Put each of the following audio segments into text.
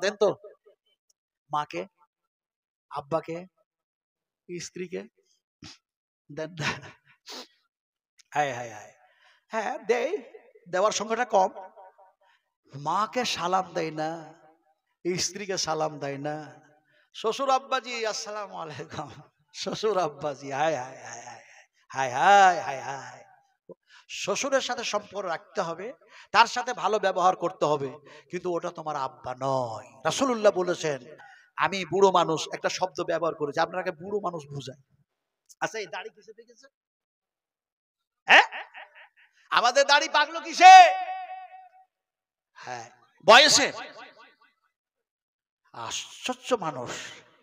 দেন তো? মাকে, আব্বাকে, স্ত্রীকে দেন? হ্যাঁ দেয়, দেওয়ার সংখ্যাটা কম। মাকে সালাম দেয় না, স্ত্রীকে সালাম দেয় না। শ্বশুর আব্বাজি আসসালামু আলাইকুম, শ্বশুর আব্বাজি হায় হায় হায় হায় হায় হায় হায় হায়। শ্বশুরের সাথে সম্পর্ক রাখতে হবে, তার সাথে ভালো ব্যবহার করতে হবে, কিন্তু ওটা তোমার আব্বা নয়। রাসূলুল্লাহ বলেছেন, আমি বুড়ো মানুষ একটা শব্দ ব্যবহার করেছি, আপনাকে বুড়ো মানুষ বুঝায়। আচ্ছা এই দাড়ি কিসে পেকেছে? হ্যাঁ, আমাদের দাড়ি পাকলো কিসে? হ্যাঁ, বয়সে। আশ্চর্য মানুষ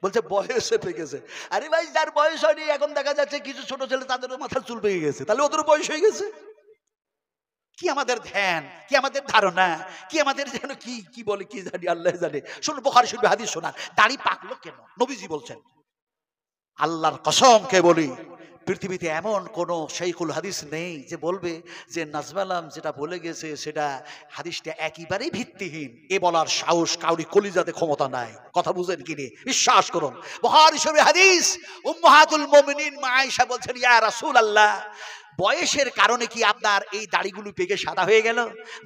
বলছে বয়সে পেকেছে। আরে ভাই, যার বয়স হয়নি, এখন দেখা যাচ্ছে কিছু ছোট ছেলে তাদেরও মাথার চুল পেকে গেছে, তাহলে ওদের বয়স হয়ে গেছে। কি আমাদের ধ্যান, কি আমাদের ধারণা, কি আমাদের যেন কি কি বলে কি জানি, আল্লাহ জানে। শুনুন বুখারী শরীফে হাদিস শোনান, দাড়ি পাকলো কেন? নবীজি বলছেন, আল্লাহর কসম কে বলি, পৃথিবীতে এমন কোন শাইখুল হাদিস নেই যে বলবে যে নাজমালাম যেটা বলে গেছে সেটা হাদিসটা একেবারেই ভিত্তিহীন। এ বলার সাহস কাউরি কলিজাতে ক্ষমতা নাই। কথা বুঝেন কি রে? বিশ্বাস করুন, বুখারী শরীফের হাদিস। উম্মাহাতুল মুমিনিন মা আয়েশা বলছেন, ইয়া রাসূলুল্লাহ, বয়সের কারণে কি আপনার এই দাড়িগুলো পেকে সাদা হয়ে গেল,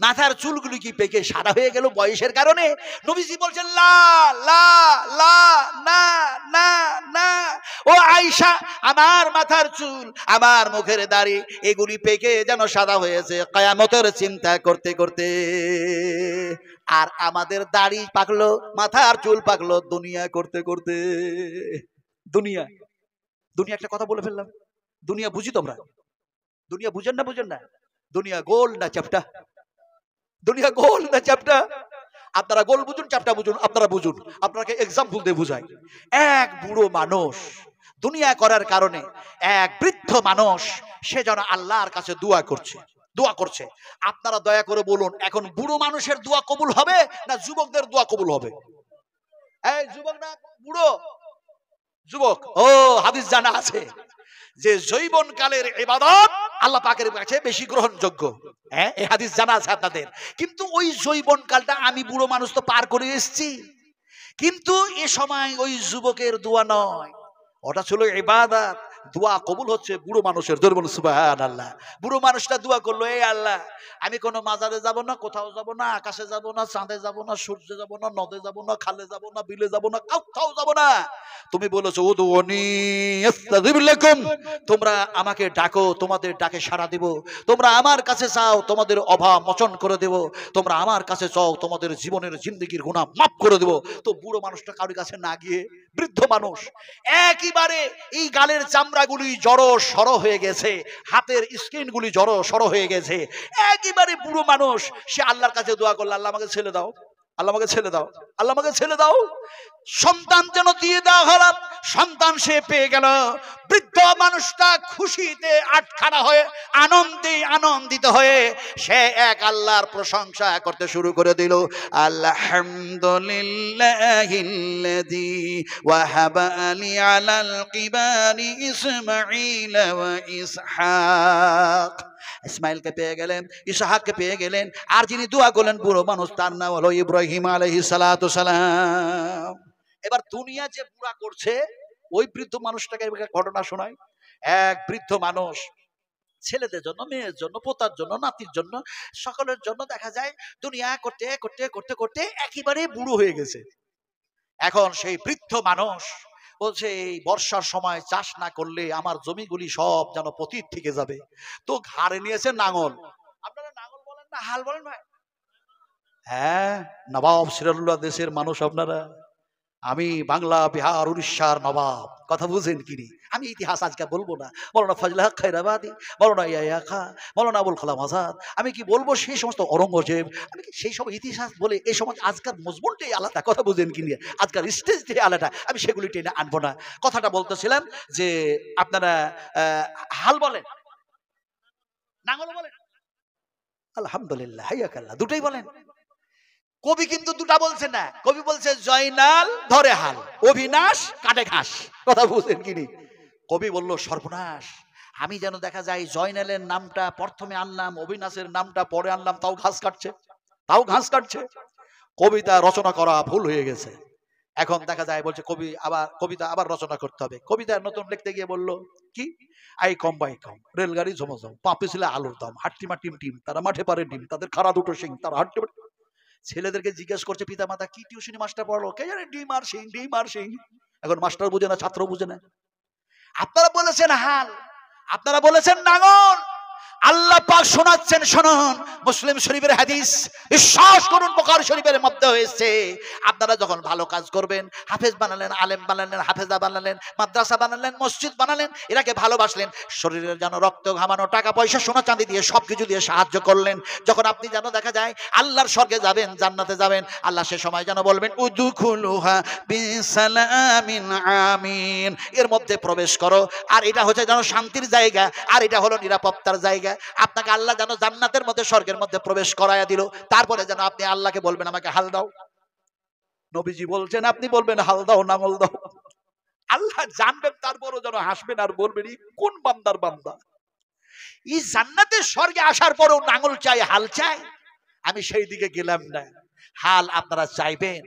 মাথার চুলগুলো কি পেকে সাদা হয়ে গেল বয়সের কারণে? নবীজি বলছেন, লা লা লা, না না না, ও আয়েশা, আমার মাথার চুল, আমার মুখের দাড়ি, এগুলি পেকে যেন সাদা হয়েছে কিয়ামতের চিন্তা করতে করতে। আর আমাদের দাড়ি পাকলো, মাথার চুল পাকলো দুনিয়া করতে করতে। দুনিয়া, দুনিয়া একটা কথা বলে ফেললাম। দুনিয়া বুঝি তোমরা? দুনিয়া বুঝেন না? বুঝেন না? দুনিয়া গোল না চ্যাপ্টা? দুনিয়া গোল না চ্যাপ্টা? আপনারা গোল বুঝুন, চ্যাপ্টা বুঝুন, আপনারা বুঝুন। আপনাকে এক্সাম্পল দিয়ে বুঝাই। এক বুড়ো মানুষ দুনিয়া করার কারণে, এক বৃদ্ধ মানুষ, সে যেন আল্লাহর কাছে দোয়া করছে, দোয়া করছে। আপনারা দয়া করে বলুন, এখন বুড়ো মানুষের দোয়া কবুল হবে না যুবকদের দোয়া কবুল হবে? এই যুবক না বুড়ো? যুবক। ও, হাদিস জানা আছে যে যৌবনকালের ইবাদত আল্লাহ পাকের কাছে বেশি গ্রহণযোগ্য। হ্যাঁ, এই হাদিস জানা আছে আপনাদের। কিন্তু ওই যৌবনকালটা আমি বুড়ো মানুষ তো পার করে এসেছি, কিন্তু এ সময় ওই যুবকের দোয়া নয়, ওটা ছিল ইবাদত। দোয়া কবুল হচ্ছে বুড়ো মানুষের। জোরে বলুন সুবহানাল্লাহ। বুড়ো মানুষটা দোয়া করলো, এই আল্লাহ, আমি কোনো মাজারে যাব না, কোথাও যাব না, আকাশে যাব না, চাঁদে যাব না, সূর্যে যাব না, নদে যাব না, খালে যাব না, বিলে যাব না, কোথাও যাব না। তুমি বলেছো উদুনি আস্তাজিব লাকুম, তোমরা আমাকে ডাকো, তোমাদের ডাকে সাড়া দেব। তোমরা আমার কাছে চাও, তোমাদের অভাব মোচন করে দেব। তোমরা আমার কাছে চাও, তোমাদের জীবনের জিন্দেগির গুনাহ মাফ করে দেব। তো বুড়ো মানুষটা কারোর কাছে না গিয়ে বৃদ্ধ মানুষ একেবারে এই গালের চামড়াগুলি জড়ো সড়ো হয়ে গেছে, হাতের স্কিনগুলি জড়ো সড়ো হয়ে গেছে, একেবারে বুড়ো মানুষ, সে আল্লাহর কাছে দোয়া করলো, আল্লাহ আমাকে ছেলে দাও, আল্লাহ আমাকে ছেলে দাও, আল্লাহ আমাকে ছেলে দাও। সন্তান যেন দিয়ে দেওয়া হলো, সন্তান সে পেয়ে গেল। বৃদ্ধ মানুষটা খুশিতে আটখানা হয়ে, আনন্দে আনন্দিত হয়ে সে এক আল্লাহর প্রশংসা করতে শুরু করে দিল। আলহামদুলিল্লাহিল্লাযী ওয়াহাবা লি আলাল কিবারি ইসমাঈল ওয়া ইসহাক। ইসমাইলকে পেয়ে গেলেন, ইসহাককে পেয়ে গেলেন, আর যিনি দোয়া করলেন বুড়ো মানুষ, তার নাম হলো ইব্রাহিম আলাইহিস সালাতু সালাম। এবার দুনিয়া যে বুড়া করছে, ওই বৃদ্ধ মানুষটাকে ঘটনা শোনায়। এক বৃদ্ধ মানুষ ছেলেদের জন্য, মেয়ের জন্য, পোতার জন্য, নাতির জন্য, সকলের জন্য দেখা যায় দুনিয়া করতে করতে করতে করতে একেবারে বুড়ো হয়ে গেছে। এখন সেই বৃদ্ধ মানুষ বলছে, এই বর্ষার সময় চাষ না করলে আমার জমিগুলি সব যেন পতিত থেকে যাবে। তো ঘাড়ে নিয়েছে নাঙল। আপনারা নাঙল বলেন না হাল বলেন ভাই? হ্যাঁ, নবাব সিরাজউদ্দৌলা দেশের মানুষ আপনারা। আমি বাংলা, বিহার, উড়িষ্যার নবাব। কথা বুঝেন কিনি? আমি ইতিহাস আজকে বলবো না। মাওলানা ফজল হক খায়রাবাদী, মাওলানা ইয়াহিয়া খান, মাওলানা আবুল কালাম আজাদ, আমি কি বলবো সেই সমস্ত ঔরঙ্গজেব, আমি কি সেই সব ইতিহাস বলে এই সময় আজকাল মজমুনটাই আলাদা। কথা বুঝেন কিনি? আজকাল স্টেজটাই আলাদা, আমি সেগুলি টেনে আনবো না। কথাটা বলতেছিলাম যে আপনারা হাল বলেন, নাঙল বলেন, আলহামদুলিল্লাহ, হাইয়াকাল্লাহ, দুটোই বলেন। কবি কিন্তু দুটা বলছে না, কবি বলছে জয়নাল ধরে হাল, অবিনাশ কাটে ঘাস। কথা বুঝেন কিনি? কবি বলল সর্বনাশ, আমি যেন দেখা যায় জয়নালের নামটা প্রথমে আনলাম, অবিনাশের নামটা পরে আনলাম, তাও ঘাস কাটছে, তাও ঘাস কাটছে। কবিতা রচনা করা ভুল হয়ে গেছে। এখন দেখা যায় বলছে কবিতা আবার রচনা করতে হবে। কবিতা নতুন লিখতে গিয়ে বলল কি, আই কম বাই কম, রেলগাড়ি ঝমঝম, পাপে ছিল আলুর দাম, হাট্টিমা টিম টিম, তারা মাঠে পারে ডিম, তাদের খাড়া দুটো সিং, তারা হাট্টি। ছেলেদেরকে জিজ্ঞেস করছে পিতা মাতা, কি টিউশনি মাস্টার পড়লো? কে জানে, ডিম আর সিং, ডিম আর সিং। এখন মাস্টার বুঝে না, ছাত্র বুঝে না। আপনারা বলেছেন হাল, আপনারা বলেছেন নাঙল। আল্লাহ পাক শোনাচ্ছেন, শুনুন মুসলিম শরীফের হাদিস, বিশ্বাস করুন বুখারী শরীফের মধ্যে হয়েছে, আপনারা যখন ভালো কাজ করবেন, হাফেজ বানালেন, আলেম বানালেন, হাফেজা বানালেন, মাদ্রাসা বানালেন, মসজিদ বানালেন, এরাকে ভালোবাসলেন, শরীরের যেন রক্ত ঘামানো, টাকা পয়সা, সোনা চাঁদি দিয়ে সবকিছু দিয়ে সাহায্য করলেন, যখন আপনি যেন দেখা যায় আল্লাহর স্বর্গে যাবেন, জান্নাতে যাবেন, আল্লাহ সে সময় যেন বলবেন উদখুলুহা বিসালামিন আমিন, এর মধ্যে প্রবেশ করো। আর এটা হচ্ছে যেন শান্তির জায়গা, আর এটা হলো নিরাপত্তার জায়গা। আপনাকে আল্লাহ যেন জান্নাতের মধ্যে, স্বর্গের মধ্যে প্রবেশ করায়া দিল। তারপরে যেন আপনি আল্লাহকে বলবেন আমাকে হাল দাও। নবীজি বলছেন আপনি বলবেন হাল দাও, নাঙল দাও। আল্লাহ জানবেন, তারপরও যেন হাসবেন আর বলবেন কোন বান্দার বান্দা। এই জান্নাতের স্বর্গে আসার পরেও নাঙল চাই, হাল চাই। আমি সেই দিকে গেলাম না। হাল আপনারা চাইবেন,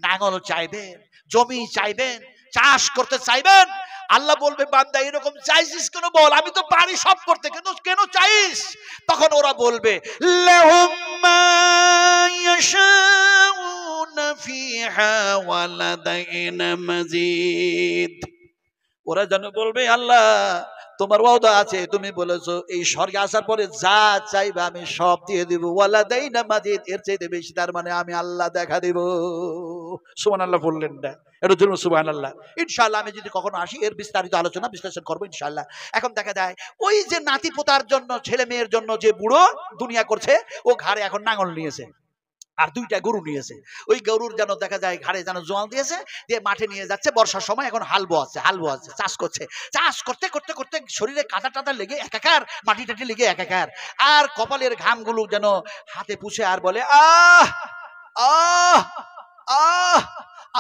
নাঙল চাইবেন, জমি চাইবেন, চাষ করতে চাইবেন। আল্লাহ বলবে বান্দা এরকম চাইছিস কেন বল, আমি তো পারি সব করতে, কেন কেন চাইস? তখন ওরা বলবে লাহুম মা ইয়াশাউনা ফিহা ওয়া লাদাইনা মাজিদ। ওরা যেন বলবে আল্লাহ তোমার ওয়াদা আছে, তুমি বলেছো এই স্বর্গে আসার পরে যা চাইবে আমি সব দিয়ে দিব, ওয়ালা দাইনা মাজিদ, এর চাইতে বেশি, তার মানে আমি আল্লাহ দেখা দিব। সুবহানাল্লাহ বললেন না? এটা জন্য সুবহানাল্লাহ। ইনশাআল্লাহ আমি যদি কখনো আসি এর বিস্তারিত আলোচনা বিশ্লেষণ করবো ইনশাআল্লাহ। এখন দেখা যায় ওই যে নাতি পোতার জন্য, ছেলে মেয়ের জন্য যে বুড়ো দুনিয়া করছে, ও ঘাড়ে এখন নাঙল নিয়েছে আর দুইটা গরু নিয়েছে। ওই গরুর যেন দেখা যায় ঘাড়ে যেন জোয়াল দিয়েছে, দিয়ে মাঠে নিয়ে যাচ্ছে। বর্ষার সময় এখন হাল বোয়াচ্ছে, চাষ করছে। চাষ করতে করতে করতে শরীরে কাঁটা টাটা লেগে একাকার, মাটি টাটি লেগে একাকার, আর কপালের ঘামগুলো যেন হাতে পুছে আর বলে আহ আহ আহ,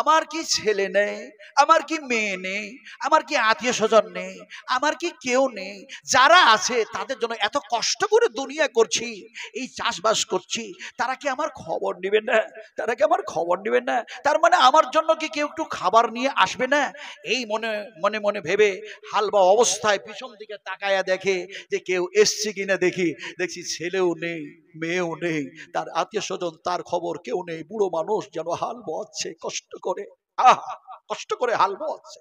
আমার কি ছেলে নেই, আমার কি মেয়ে নেই, আমার কি আত্মীয় স্বজন নেই, আমার কি কেউ নেই? যারা আছে তাদের জন্য এত কষ্ট করে দুনিয়া করছি, এই চাষবাস করছি, তারা কি আমার খবর নেবেন না? তারা কি আমার খবর নেবেন না? তার মানে আমার জন্য কি কেউ একটু খাবার নিয়ে আসবে না? এই মনে মনে মনে ভেবে হালবা অবস্থায় পিছন দিকে তাকায়া দেখে যে কেউ এসছে কিনা। দেখছি ছেলেও নেই, মেয়েও নেই, তার আত্মীয় স্বজন, তার খবর কেউ নেই। বুড়ো মানুষ যেন হাল বোয়াচ্ছে কষ্ট করে, কষ্ট করে হাল বোয়াচ্ছে।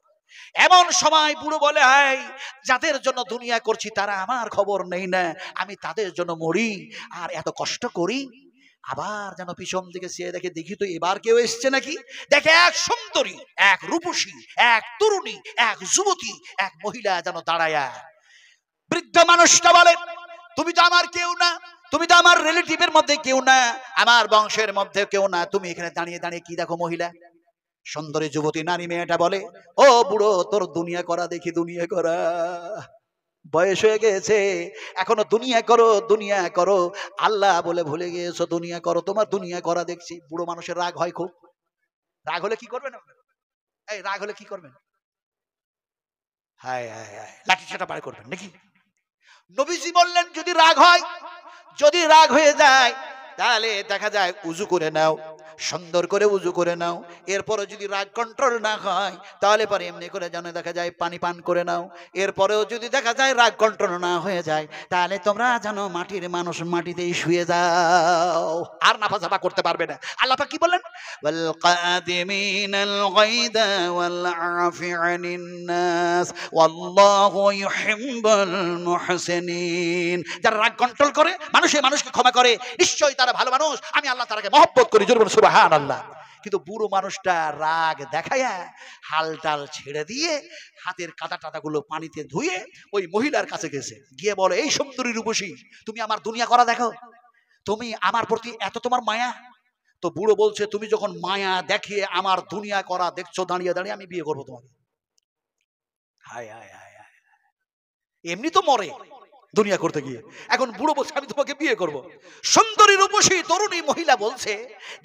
এমন সময় বুড়ো বলে হাই, যাদের জন্য দুনিয়া করছি তারা আমার খবর নেই না, আমি তাদের জন্য মরি আর এত কষ্ট করি। আবার যেন পিছন দিকে চেয়ে দেখে, দেখি তো এবার কেউ এসছে নাকি। দেখে এক সুন্দরী, এক রূপসী, এক তরুণী, এক যুবতী, এক মহিলা যেন দাঁড়ায়া। বৃদ্ধ মানুষটা বলে তুমি তো আমার কেউ না, তুমি তো আমার রিলেটিভের মধ্যে কেউ না, আমার বংশের মধ্যে কেউ না, তুমি এখানে দাঁড়িয়ে দাঁড়িয়ে কি দেখো? মহিলা, সুন্দরী যুবতী নারী মেয়েটা বলে ও বুড়ো, তোর দুনিয়া করা দেখি, দুনিয়া করা। বয়স হয়ে গেছে, এখনো দুনিয়া করো, দুনিয়া করো, আল্লাহ বলে ভুলে গিয়েছো, দুনিয়া করো, তোমার দুনিয়া করা দেখছি। বুড়ো মানুষের রাগ হয় খুব। রাগ হলে কি করবেন? এই রাগ হলে কি করবেন? হায় হায় হায়, লাঠি চাটা বার করবেন নাকি? নবীজি বললেন যদি রাগ হয়, যদি রাগ হয়ে যায়, তাহলে দেখা যায় উজু করে নাও, সুন্দর করে উজু করে নাও। এরপরে যদি রাগ কন্ট্রোল না হয়, তাহলে পরে এমনি করে যেন দেখা যায় পানি পান করে নাও। এরপরেও যদি দেখা যায় রাগ কন্ট্রোল না হয়ে যায়, তাহলে তোমরা যেন মাটির মানুষ, মাটিতেই শুয়ে যাও, আর নাফাজাফা করতে পারবে না। আল্লাহ পাক কি বললেন? ওয়াল কাদিমিনাল গায়দা ওয়াল আফিআনিন নাস ওয়াল্লাহু ইউহিব্বুল মুহসিনিন। যারা রাগ কন্ট্রোল করে, মানুষকে ক্ষমা করে, নিশ্চয়ই তারা ভালো মানুষ, আমি আল্লাহ তারাকে মহব্বত করি। জোরে বলুন সুবহানাল্লাহ। কিন্তু বুড়ো মানুষটা রাগ দেখায়া হালটাল ছেড়ে দিয়ে হাতের কাঁটা টাটাগুলো পানিতে ধুয়ে ওই মহিলার কাছে গেছে, গিয়ে বলে এই সুন্দরী রূপসী, তুমি আমার দুনিয়া করা দেখো, তুমি আমার প্রতি এত তোমার মায়া। তো বুড়ো বলছে তুমি যখন মায়া দেখিয়ে আমার দুনিয়া করা দেখছো দাঁড়িয়ে দাঁড়িয়ে, আমি বিয়ে করবো তোমাকে। হায় হায় হায় হায়, এমনি তো মরে দুনিয়া করতে গিয়ে, এখন বুড়ো বলছে আমি তোমাকে বিয়ে করব। সুন্দরী রূপসী তরুণী মহিলা বলছে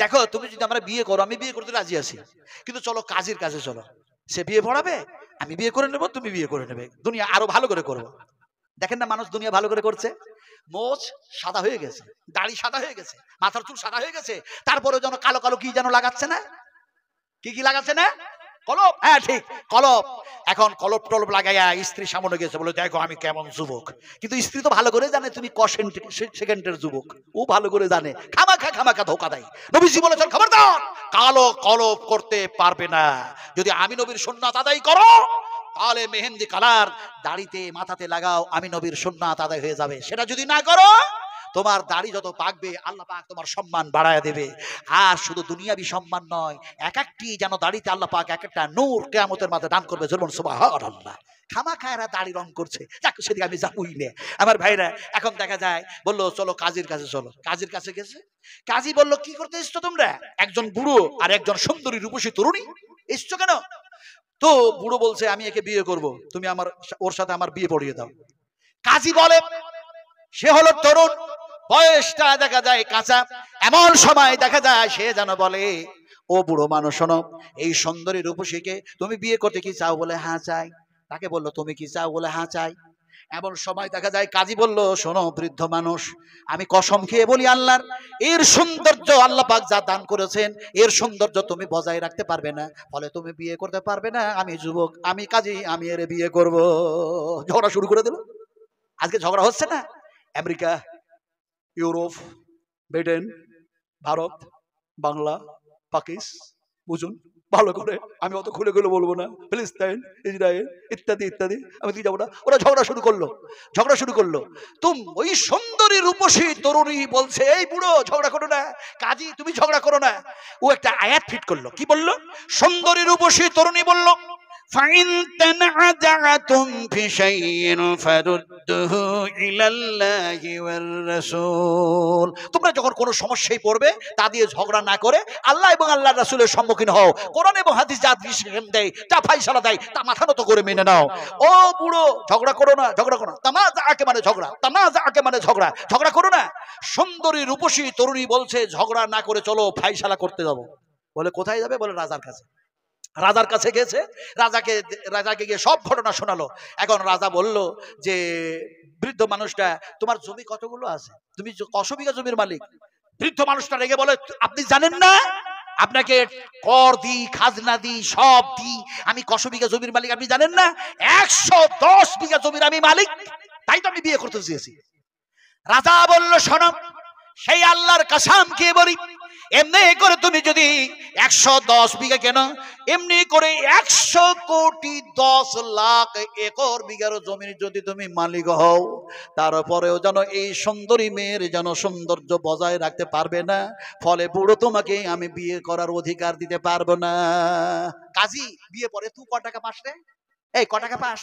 দেখো তুমি যদি আমরা বিয়ে করো, আমি বিয়ে করতে রাজি আছি, কিন্তু চলো কাজের কাছে চলো, সে বিয়ে পড়াবে, আমি বিয়ে করে নেবো, তুমি বিয়ে করে নেবে, দুনিয়া আরো ভালো করে করবো। দেখেন না মানুষ দুনিয়া ভালো করে করছে, মোচ সাদা হয়ে গেছে, দাড়ি সাদা হয়ে গেছে, মাথার চুল সাদা হয়ে গেছে, তারপরে যেন কালো কালো কি যেন লাগাচ্ছে না, কি লাগাচ্ছে না, কলপ, হ্যাঁ ঠিক কলপ। এখন কলপ টলপ লাগাইয়া স্ত্রী সামনে গেছে, বলে দেখো আমি কেমন যুবক। কিন্তু স্ত্রী তো ভালো করে জানে তুমি ক সেকেন্ডের যুবক, ও ভালো করে জানে, খামাখা ধোকা দেয়। নবীজি বলেছেন খবরদার কালো কলপ করতে পারবে না, যদি আমি নবীর সুন্নাত আদায় করো তাহলে মেহেন্দি কালার দাড়িতে মাথাতে লাগাও, আমি নবীর সুন্নাত আদায় হয়ে যাবে। সেটা যদি না করো তোমার দাড়ি যত পাকবে আল্লাহ পাক তোমার সম্মান বাড়ায় দেবে। আর শুধু দুনিয়াবি সম্মান নয়, এক একটি যেন দাড়িতে আল্লাহ পাক এক একটা নূর কিয়ামতের মাঝে দান করবে। জলমান সুবহানাল্লাহ। খামাখায়রা দাড়ি রং করছে, যাক সেদিকে আমি যাবই না। আমার ভাইরা এখন দেখা যায় বললো চলো কাজীর কাছে চলো, কাজীর কাছে গেছে। কাজী বললো কি করতে এসছো তোমরা? একজন বুড়ো আর একজন সুন্দরী রূপসী তরুণী এসছো কেন? তো বুড়ো বলছে আমি একে বিয়ে করব, তুমি আমার ওর সাথে আমার বিয়ে পড়িয়ে দাও। কাজী বলে সে হলো তরুণ, বয়সটা দেখা যায় কাঁচা, এমন সময় দেখা যায় সে যেন বলে ও বুড়ো মানুষ শোনো, এই সুন্দরী রূপসীকে তুমি বিয়ে করতে কি চাও? বলে হ্যাঁ চাই। তাকে বললো তুমি কি চাও? বলে হ্যাঁ চাই। এমন সময় দেখা যায় কাজী বলল শোনো বৃদ্ধ মানুষ, আমি কসম খেয়ে বলি আল্লাহর, এর সৌন্দর্য আল্লাহ পাক যা দান করেছেন এর সৌন্দর্য তুমি বজায় রাখতে পারবে না, ফলে তুমি বিয়ে করতে পারবে না। আমি যুবক, আমি কাজী, আমি এর বিয়ে করব। ঝগড়া শুরু করে দিল। আজকে ঝগড়া হচ্ছে না, America, Europe, Britain, Bharat, Bangla, Pakistan, বুঝুন ভালো করে, আমি অত খুলে খুলে বলবো না, ফিলিস্তিন, ইসরায়েল ইত্যাদি ইত্যাদি, আমি দিয়ে যাবো না। ওরা ঝগড়া শুরু করলো। ওই সুন্দরী রূপসী তরুণী বলছে এই বুড়ো ঝগড়া করো না, কাজী তুমি ঝগড়া করো না। ও একটা আয়াত ফিট করলো, কি বললো? সুন্দরী রূপসী তরুণী বলল فَإِن تَنَازَعْتُمْ فِي شَيْءٍ فَرُدُّوهُ إِلَى اللَّهِ وَالرَّسُولِ। তোমরা যখন কোনো সমস্যায় পড়বে তা দিয়ে ঝগড়া না করে আল্লাহ এবং আল্লাহর রাসূলের সম্মুখীন হও। কোরআন এবং হাদিস যা ডিসিশন দেয়, যা ফয়সালা দেয় তা মাথা নত করে মেনে নাও। ও বুড়ো ঝগড়া করো না, তানাজাকে মানে ঝগড়া করো না। সুন্দরী রূপসী তরুণী বলছে ঝগড়া না করে চলো ফয়সালা করতে যাবো। বলে কোথায় যাবে? বলে রাজার কাছে। রাজার কাছে গেছে, রাজাকে গিয়ে সব ঘটনা শোনালো। এখন রাজা বলল যে বৃদ্ধ মানুষটা তোমার জমি কতগুলো আছে, তুমি কত বিঘা জমির মালিক? বৃদ্ধ মানুষটা রেগে বলে আপনি জানেন না, আপনাকে কর দি, খাজনা দি, সব দি, আমি কত বিঘা জমির মালিক আপনি জানেন না? 110 বিঘা জমির আমি মালিক, তাই তো আমি বিয়ে করতে চেয়েছি। রাজা বলল শোনো, সেই আল্লাহর কসম খেয়ে বলি, এমনি করে তুমি যদি 110 বিঘা কেন, এমনি করে 100 কোটি 10 লাখ একর বিঘার জমির যদি তুমি মালিক হও, তারপরেও যেন এই সুন্দরী মেয়ের যেন সৌন্দর্য বজায় রাখতে পারবে না, ফলে বুড়ো তোমাকে আমি বিয়ে করার অধিকার দিতে পারবো না। কাজী বিয়ে পরে তুই ক টাকা পাস রে? এই ক টাকা পাস?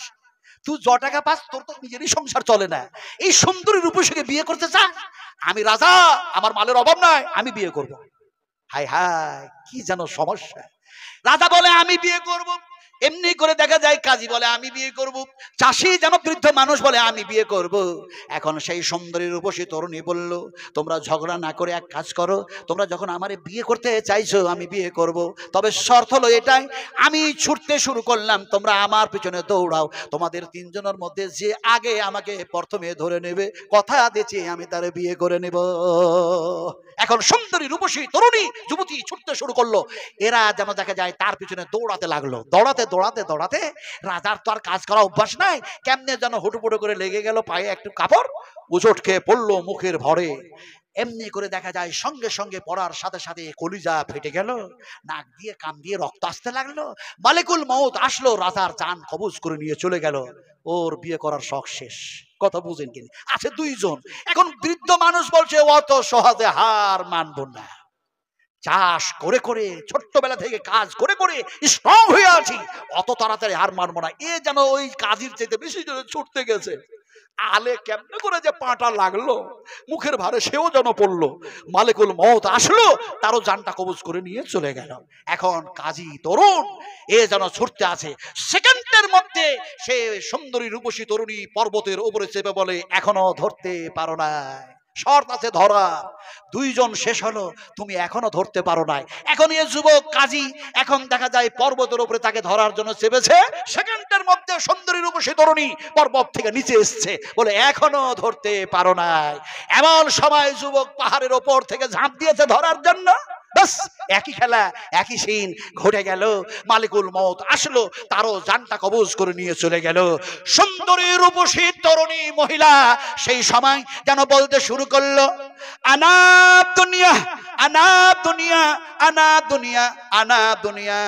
তুই য টাকা পাস তোর তো নিজেরই সংসার চলে না, এই সুন্দরী রূপসীকে বিয়ে করতে চাস? আমি রাজা, আমার মালের অভাব নাই, আমি বিয়ে করব। হায় হায় কি যেন সমস্যা। রাজা বলে আমি বিয়ে করব, এমনি করে দেখা যায় কাজী বলে আমি বিয়ে করব, চাষি যেন বৃদ্ধ মানুষ বলে আমি বিয়ে করব। এখন সেই সুন্দরী রূপসী তরুণী বলল তোমরা ঝগড়া না করে এক কাজ করো, তোমরা যখন আমারে বিয়ে করতে চাইছো আমি বিয়ে করব, তবে শর্ত হলো এটাই, আমি ছুটতে শুরু করলাম তোমরা আমার পিছনে দৌড়াও, তোমাদের তিনজনের মধ্যে যে আগে আমাকে প্রথমে ধরে নেবে কথা দিয়েছি আমি তারে বিয়ে করে নেব। এখন সুন্দরী রূপসী তরুণী যুবতী ছুটতে শুরু করলো, এরা যেন দেখা যায় তার পিছনে দৌড়াতে লাগলো। দৌড়াতে রাজার তো আর কাজ করা অভ্যাস নাই, কেমনে যেন হুটুপুটু করে লেগে গেল পায়ে একটু কাপড়, উচট খেয়ে পড়লো মুখের ভরে। এমনি করে দেখা যায় সঙ্গে সঙ্গে পড়ার সাথে সাথে কলিজা ফেটে গেল, নাক দিয়ে কান দিয়ে রক্ত আসতে লাগলো। মালিকুল মউত আসলো, রাজার জান কবজ করে নিয়ে চলে গেল। ওর বিয়ে করার শখ শেষ। কথা বুঝেন কিনা? আছে দুইজন। এখন বৃদ্ধ মানুষ বলছে অত সহজে হার মানব না, চাষ করে করে ছোট্টবেলা থেকে কাজ করে করে স্ট্রং হয়ে আছি, অত তাড়াতাড়ি হার মানবো না। এ যেন ওই কাজীর চাইতে বেশি জোরে ছুটতে গেছে, আলে কেমনে করে যে পাটা লাগলো, মুখের ভারে সেও যেন পড়লো। মালিকুল মউত আসলো, তারও জানটা কবজ করে নিয়ে চলে গেল। এখন কাজী তরুণ এ যেন ছুটতে আছে, সেকেন্ডের মধ্যে সে সুন্দরী রূপসী তরুণী পর্বতের উপরে চেপে বলে এখনো ধরতে পারো না। শর্ত আছে ধরা। দুইজন শেষ হলো, তুমি এখনো ধরতে পারো নাই। এখন এই যুবক কাজী এখন দেখা যায় পর্বতের উপরে তাকে ধরার জন্য চেপেছে, সেকেন্ডের মধ্যে সুন্দরী রূপসী তরুণী পর্বত থেকে নিচে এসছে, বলে এখনো ধরতে পারো নাই। এমন সময় যুবক পাহাড়ের ওপর থেকে ঝাঁপ দিয়েছে ধরার জন্য। বাস একই খেলা, একই সিন ঘটে গেল। মালিকুল মউত আসলো, তারও জানটা কবজ করে নিয়ে চলে গেল। সুন্দরী রূপসী তরুণী মহিলা সেই সময় যেন বলতে শুরু করলো, আনা দুনিয়া, আনা দুনিয়া, আনা দুনিয়া, আনা দুনিয়া।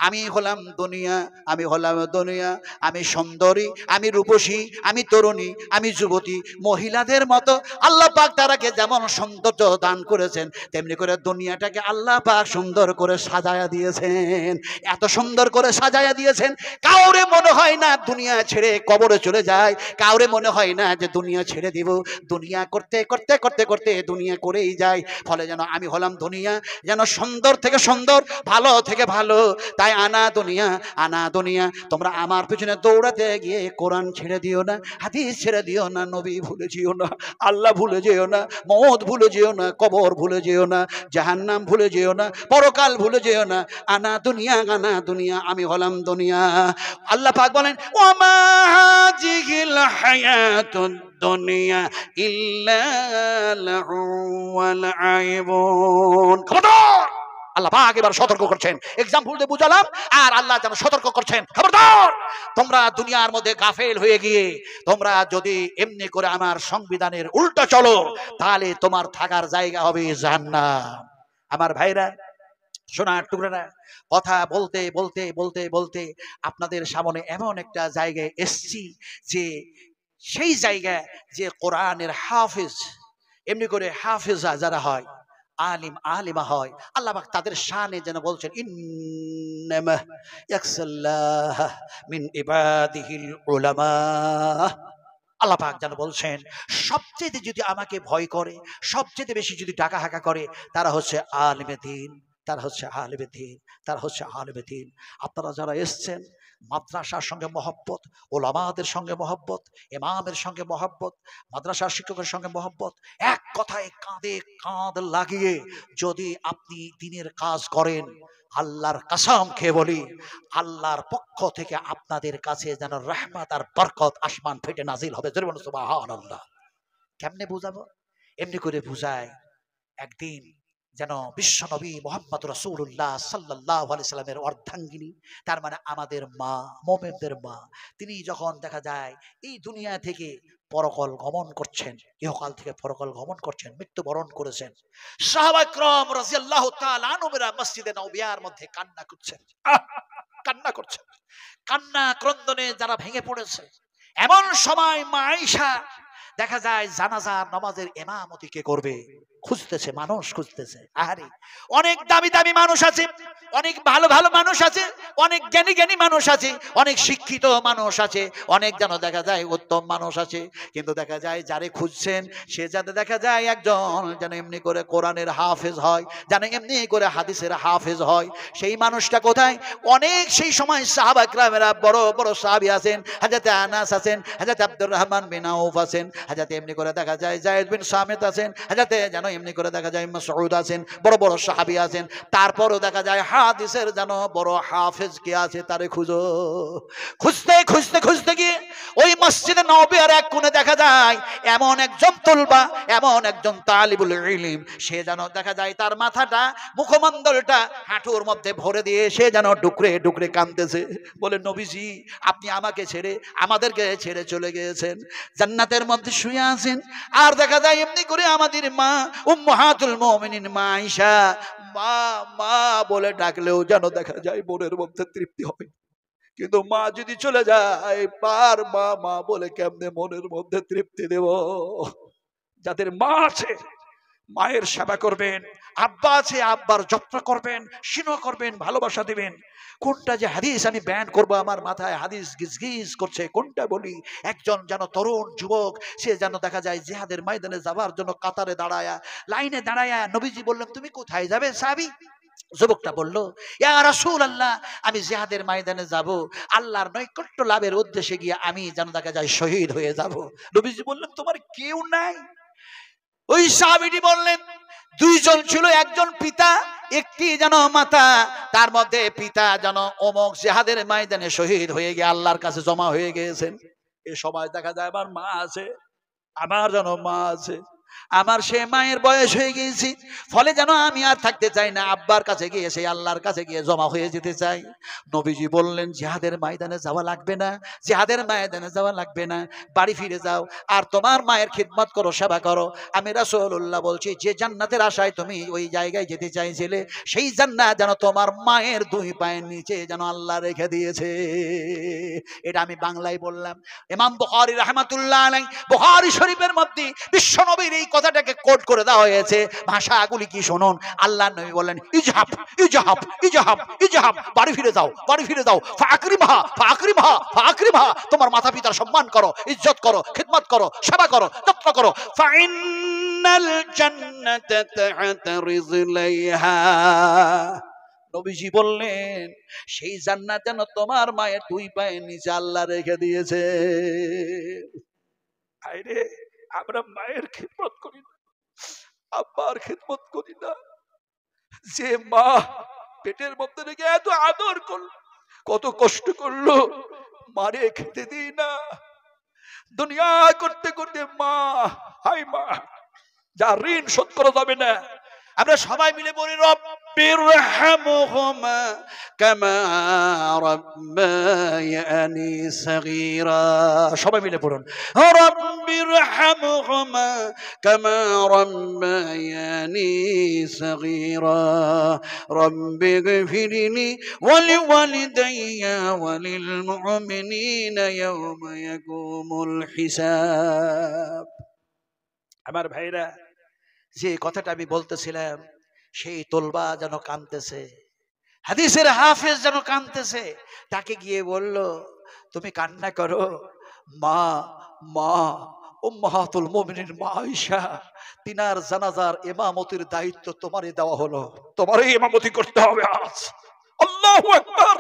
আমি হলাম দুনিয়া, আমি হলাম দুনিয়া। আমি সুন্দরী, আমি রূপসী, আমি তরুণী, আমি যুবতী। মহিলাদের মতো আল্লাহ পাক তারাকে যেমন সৌন্দর্য দান করেছেন, তেমনি করে দুনিয়াটাকে আল্লাহ পাক সুন্দর করে সাজায়া দিয়েছেন। এত সুন্দর করে সাজায়া দিয়েছেন, কাউরে মনে হয় না দুনিয়া ছেড়ে কবরে চলে যায়, কাউরে মনে হয় না যে দুনিয়া ছেড়ে দিব। দুনিয়া করতে করতে করতে করতে দুনিয়া করেই যায়। ফলে যেন আমি হলাম দুনিয়া, যেন সুন্দর থেকে সুন্দর, ভালো থেকে ভালো। তাই আনা দুনিয়া, আনা দুনিয়া। তোমরা আমার পিছনে দৌড়াতে গিয়ে কোরআন ছেড়ে দিও না, হাদিস ছেড়ে দিও না, নবী ভুলে যেও না, আল্লাহ ভুলে যেও না, মওত ভুলে যেও না, কবর ভুলে যেও না, জাহান্নাম ভুলে যেও না, পরকাল ভুলে যেও না। আনা দুনিয়া, আনা দুনিয়া। আমি হলাম দুনিয়া। আল্লাহ পাক বলেন, ওয়ামা হাযিহিল হায়াতুদ দুনিয়া ইল্লা লাহু ওয়া লাইবুন। খবরদার! আল্লাহ পাক এবার সতর্ক করছেন, এক্সাম্পল দিয়ে বুঝালাম, আর আল্লাহ যেন সতর্ক করছেন, খবরদার তোমরা দুনিয়ার মধ্যে গাফেল হয়ে গিয়ে তোমরা যদি এমনি করে আমার সংবিধানের উল্টো চলো, তাহলে তোমার থাকার জায়গা হবে জাহান্নাম। আমার ভাইরা, সোনার টুকরারা, কথা বলতে বলতে বলতে বলতে আপনাদের সামনে এমন একটা জায়গায় এসছি যে সেই জায়গা যে কোরআনের হাফেজ, এমনি করে হাফেজা যারা হয়, আলিম আলিমা হয়, আল্লাহ পাক তাদের শানে যেন বলছেন, ইন্নামা ইয়াখশাল্লাহ মিন ইবাদিহিল উলামা। আল্লাহ পাক যেন বলছেন, সবচেয়ে যদি আমাকে ভয় করে, সবচেয়ে বেশি যদি ডাকা হাঁকা করে, তারা হচ্ছে আলিমে দ্বীন, তারা হচ্ছে আলিমে দ্বীন, তারা হচ্ছে আলিমে দ্বীন। আপনারা যারা এসছেন, মাদ্রাসার সঙ্গে মহব্বত, ওলামাদের সঙ্গে মহব্বত, ইমামের সঙ্গে মহব্বত, মাদ্রাসার শিক্ষকের সঙ্গে মহব্বত, এক কথায় কাঁধে কাঁধ লাগিয়ে যদি আপনি দ্বীনের কাজ করেন, আল্লাহর কসম খেয়ে বলি, আল্লাহর পক্ষ থেকে আপনাদের কাছে যেন রহমত আর বরকত আসমান ফেটে নাজিল হবে। সুবহানাল্লাহ। কেমনে বুঝাবো? এমনি করে বুঝায়, একদিন যেন বিশ্ব নবী মুহাম্মদ রাসূলুল্লাহ সাল্লাল্লাহু আলাইহি সাল্লামের অর্ধাঙ্গিনী, তার মানে আমাদের মা, মুমিনদের মা, তিনি যখন দেখা যায় এই দুনিয়া থেকে পরকাল গমন করছেন, ইহকাল থেকে পরকাল গমন করছেন, মৃত্যুবরণ করেছেন, সাহাবায়ে কেরাম রাদিয়াল্লাহু তাআলা আনহুরা মসজিদে নববিয়ার মধ্যে কান্না করছেন, কান্না করছেন, কান্না ক্রন্দনে যারা ভেঙে পড়েছে। এমন সময় মা আয়েশা দেখা যায় জানাজা নামাজের ইমামতি কে করবে খুঁজতেছে, মানুষ খুঁজতেছে। আরে অনেক দামি দামি মানুষ আছে, অনেক ভালো ভালো মানুষ আছে, অনেক জ্ঞানী জ্ঞানী মানুষ আছে, অনেক শিক্ষিত মানুষ আছে, অনেক যেন দেখা যায় উত্তম মানুষ আছে, কিন্তু দেখা যায় যারে খুঁজছেন সে যাতে দেখা যায় একজন যেন এমনি করে কোরআনের হাফেজ হয়, যেন এমনি করে হাদিসের হাফেজ হয়। সেই মানুষটা কোথায়? অনেক সেই সময় সাহাবা কেরামেরা বড় বড় সাহাবী আছেন, হযরত আনাস আছেন, হযরত আব্দুর রহমান বিন আউফ আছেন, হযরত এমনি করে দেখা যায় যায়েদ বিন সামিত আছেন, হযরত যেন এমনি করে দেখা যায় মাসউদ আছেন, বড় বড় সাহাবী আছেন। তারপরও দেখা যায় হাদিসের যেন বড় হাফেজ কে আছে, তারে খুঁজো। খুঁজতে খুঁজতে খুঁজতে গিয়ে ওই মসজিদে নববীর এক কোণে দেখা যায় এমন একজন তুলবা, এমন একজন তালিবুল ইলম, সে যেন দেখা যায় তার মাথাটা, মুখমণ্ডলটা হাঁটুর মধ্যে ভরে দিয়ে সে যেন ডুকরে ডুকরে কাঁদতেছে, বলে নবীজি আপনি আমাকে ছেড়ে, আমাদেরকে ছেড়ে চলে গিয়েছেন, জান্নাতের মধ্যে শুয়ে আছেন। আর দেখা যায় এমনি করে আমাদের মা উম্মাহাতুল মুমিনিন মা আয়েশা মা মা বলে ডাকলেও যেন দেখা যায় মনের মধ্যে তৃপ্তি হবে। কিন্তু মা যদি চলে যায়, পার মা মা বলে কেমনে মনের মধ্যে তৃপ্তি দেব? যাদের মা আছে মায়ের সেবা করবেন, আব্বা আছে আব্বার যত্ন করবেন, স্নেহ করবেন, ভালোবাসা দিবেন। কোনটা যে হাদিস আমি ব্যান করব, আমার মাথায় হাদিস গিজগিজ করছে, কোনটা বলি? একজন যেন তরুণ যুবক, সে যেন দেখা যায় জিহাদের ময়দানে যাবার জন্য কাতারে দাঁড়ায়া, লাইনে দাঁড়ায়া, নবীজি বললেন তুমি কোথায় যাবে সাহাবী? যুবকটা বলল, ইয়া রাসূলুল্লাহ আমি জিহাদের ময়দানে যাব, আল্লাহর নৈকট্য লাভের উদ্দেশ্যে গিয়ে আমি যেন দেখা যায় শহীদ হয়ে যাব। নবীজি বললেন তোমার কেউ নাই? ওই সাহাবীটি বললেন, দুইজন ছিল, একজন পিতা একটি যেন মাতা, তার মধ্যে পিতা যেন অমুক জিহাদের ময়দানে শহীদ হয়ে গিয়ে আল্লাহর কাছে জমা হয়ে গিয়েছেন। এই সময় দেখা যায় আমার মা আছে, আমার যেন মা আছে, আমার সে মায়ের বয়স হয়ে গিয়েছি, ফলে যেন আমি আর থাকতে চাই না, আব্বার কাছে গিয়ে সেই আল্লাহর কাছে গিয়ে জমা হয়ে যেতে চাই। নবীজি বললেন, জিহাদের ময়দানে যাওয়া লাগবে না, জিহাদের ময়দানে যাওয়া লাগবে না, বাড়ি ফিরে যাও আর তোমার মায়ের খিদমত করো, সেবা করো। আমি রাসূলুল্লাহ বলছি, যে জান্নাতের আশায় তুমি ওই জায়গায় যেতে চাইছিলে, সেই জান্নাত যেন তোমার মায়ের দুই পায়ের নিচে যেন আল্লাহ রেখে দিয়েছে। এটা আমি বাংলায় বললাম। ইমাম বুখারী রাহমাতুল্লাহ আলাইহি বুখারী শরীফের মধ্যে বিশ্বনবীর এই কথাটাকে কোট করে দেওয়া হয়েছে। ভাষাগুলি কি শুনুন। আল্লাহর নবী বলেন, ইজহাব ইজহাব ইজহাব ইজহাব, বাড়ি ফিরে যাও, বাড়ি ফিরে যাও, ফাকরিমহা ফাকরিমহা ফাকরিমহা, তোমার মাতা পিতার সম্মান করো, ইজ্জত করো, খিদমত করো, সেবা করো, যত্ন করো। ফাইন্নাল জান্নাতা তা'তা রিজলাইহা, নবীজি বললেন, সেই জান্নাত যেন তোমার মায়ের দুই পায়ের নিচে আল্লাহ রেখে দিয়েছে। আরে আমরা মায়ের খিদমত করি না, আব্বার খিদমত করি না। যে মা পেটের মধ্যে রেখে এত আদর করলো, কত কষ্ট করলো, মারে খেতে দিই না। দুনিয়া করতে করতে মা, হাই মা, যার ঋণ শোধ করা যাবে না। আমরা সবাই মিলে বলি, রব্বিরহামহুমা কামা রাব্বায়ানি সাগীরা। সবাই মিলে পড়ুন, রব্বিরহামহুমা কামা রাব্বায়ানি সাগীরা, রব্বিগফিরলি ওয়া লিওয়ালিদাইয়া ওয়া লিল মুমিনিনা ইয়াওমা ইয়াকুমুল হিসাব। আমার ভাইরা, যে কথাটা আমি বলতেছিলাম, সেই তোলবা যেন কাঁদতেছে, হাদিসের হাফেজ যেন কাঁদতেছে। তাকে গিয়ে বলল, তুমি কান্না করো, মা মা উম্মাহাতুল মুমিনিন মা আয়েশা, তিনার জানাজার ইমামতির দায়িত্ব তোমারই দেওয়া হলো, তোমারই ইমামতি করতে হবে আজ। আল্লাহু আকবার।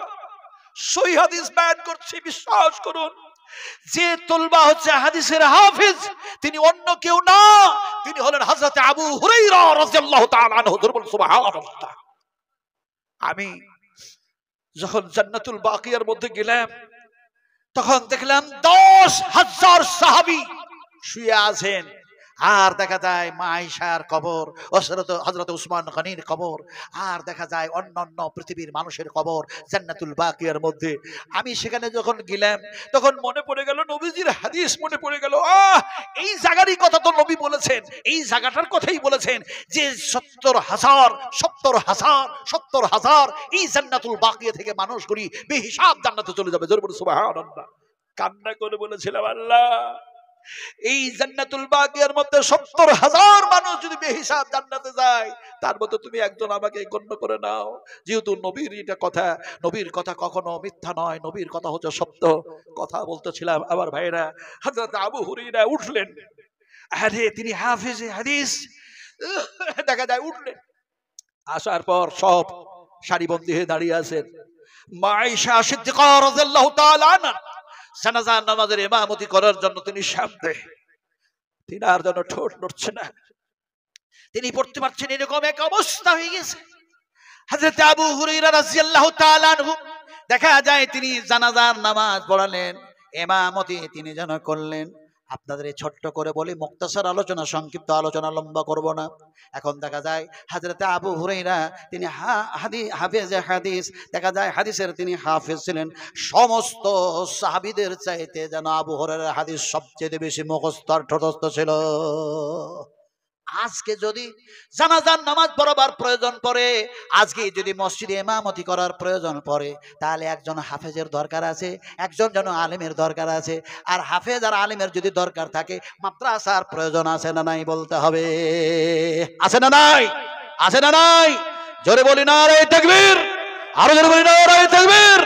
সহিহ হাদিস বয়ান করছি, বিশ্বাস করুন। যে তোলবা হচ্ছে হাদিসের হাফেজ, তিনি অন্য কেউ না, তিনি হলেন হযরত আবু হুরায়রা রাদিয়াল্লাহু তাআলা আনহু। সুবহানাল্লাহ। আমি যখন জান্নাতুল বাকিয়ার মধ্যে গেলাম, তখন দেখলাম 10,000 সাহাবী শুয়ে আছেন। আর দেখা যায় মা আয়েশার কবর, হযরত উসমান গনির কবর, আর দেখা যায় অন্যান্য পৃথিবীর মানুষের কবর জান্নাতুল বাকিয়ার মধ্যে। আমি সেখানে যখন গেলাম, তখন মনে পড়ে গেল নবীজির হাদিস, মনে পড়ে গেল, এই জায়গারই কথা তো নবী বলেছেন, এই জায়গাটার কথাই বলেছেন যে 70,000 এই জান্নাতুল বাকিয়া থেকে মানুষগুলি বেহিসাব জান্নাতে চলে যাবে। জোরে বলুন সুবহানাল্লাহ। কান্না করে বলেছিলাম, আল্লাহ, এই জান্নাতুল বাকিয়ার মধ্যে 70,000 মানুষ যদি বেহিসাব জান্নাতে যায়, তার মধ্যে তুমি একজন আমাকে গণ্য করে নাও। যেহেতু নবীর এটা কথা, নবীর কথা কখনো মিথ্যা নয়, নবীর কথা হচ্ছে সত্য। কথা বলতেছিলাম আমার ভাইরা, হযরত আবু হুরায়রা উঠলেন। আরে তিনি হাফেজে হাদিস, দেখা যায় উঠলেন, আসার পর সব সারিবন্দী হয়ে দাঁড়িয়ে আছেন। মা আয়েশা সিদ্দিকা রাদিয়াল্লাহু তাআলা আনহা জানাজার নামাজের ইমামতি করার জন্য তিনি সামনে, তিনি আর যেন ঠোঁট নড়ছে না, তিনি পড়তে পারছেন, এরকম এক অবস্থা হয়ে গেছে। হযরত আবু হুরায়রা রাদিয়াল্লাহু তাআলা আনহু দেখা যায় তিনি জানাজার নামাজ পড়ালেন, ইমামতি তিনি যেন করলেন। আপনাদের এই ছোট্ট করে বলি, মুক্তাসার আলোচনা, সংক্ষিপ্ত আলোচনা, লম্বা করব না। এখন দেখা যায় হযরত আবু হুরায়রা তিনি হাফেজে হাদিস, দেখা যায় হাদিসের তিনি হাফেজ ছিলেন। সমস্ত সাহাবীদের চাইতে যেন আবু হুরায়রার হাদিস সবচেয়ে বেশি মুখস্থ আর ঠোঁটস্থ ছিল। আজকে যদি জানাজার নামাজ পড়াবার প্রয়োজন পড়ে, আজকে যদি মসজিদে ইমামতি করার প্রয়োজন পড়ে, তাহলে একজন হাফেজের দরকার আছে, একজন যেন আলেমের দরকার আছে। আর হাফেজ আর আলেমের যদি দরকার থাকে, মাদ্রাসার প্রয়োজন আছে না নাই বলতে হবে। আছে না নাই? আছে না নাই? জোরে বলি নারে তাকবীর, আরো জোরে বলি নারে তাকবীর।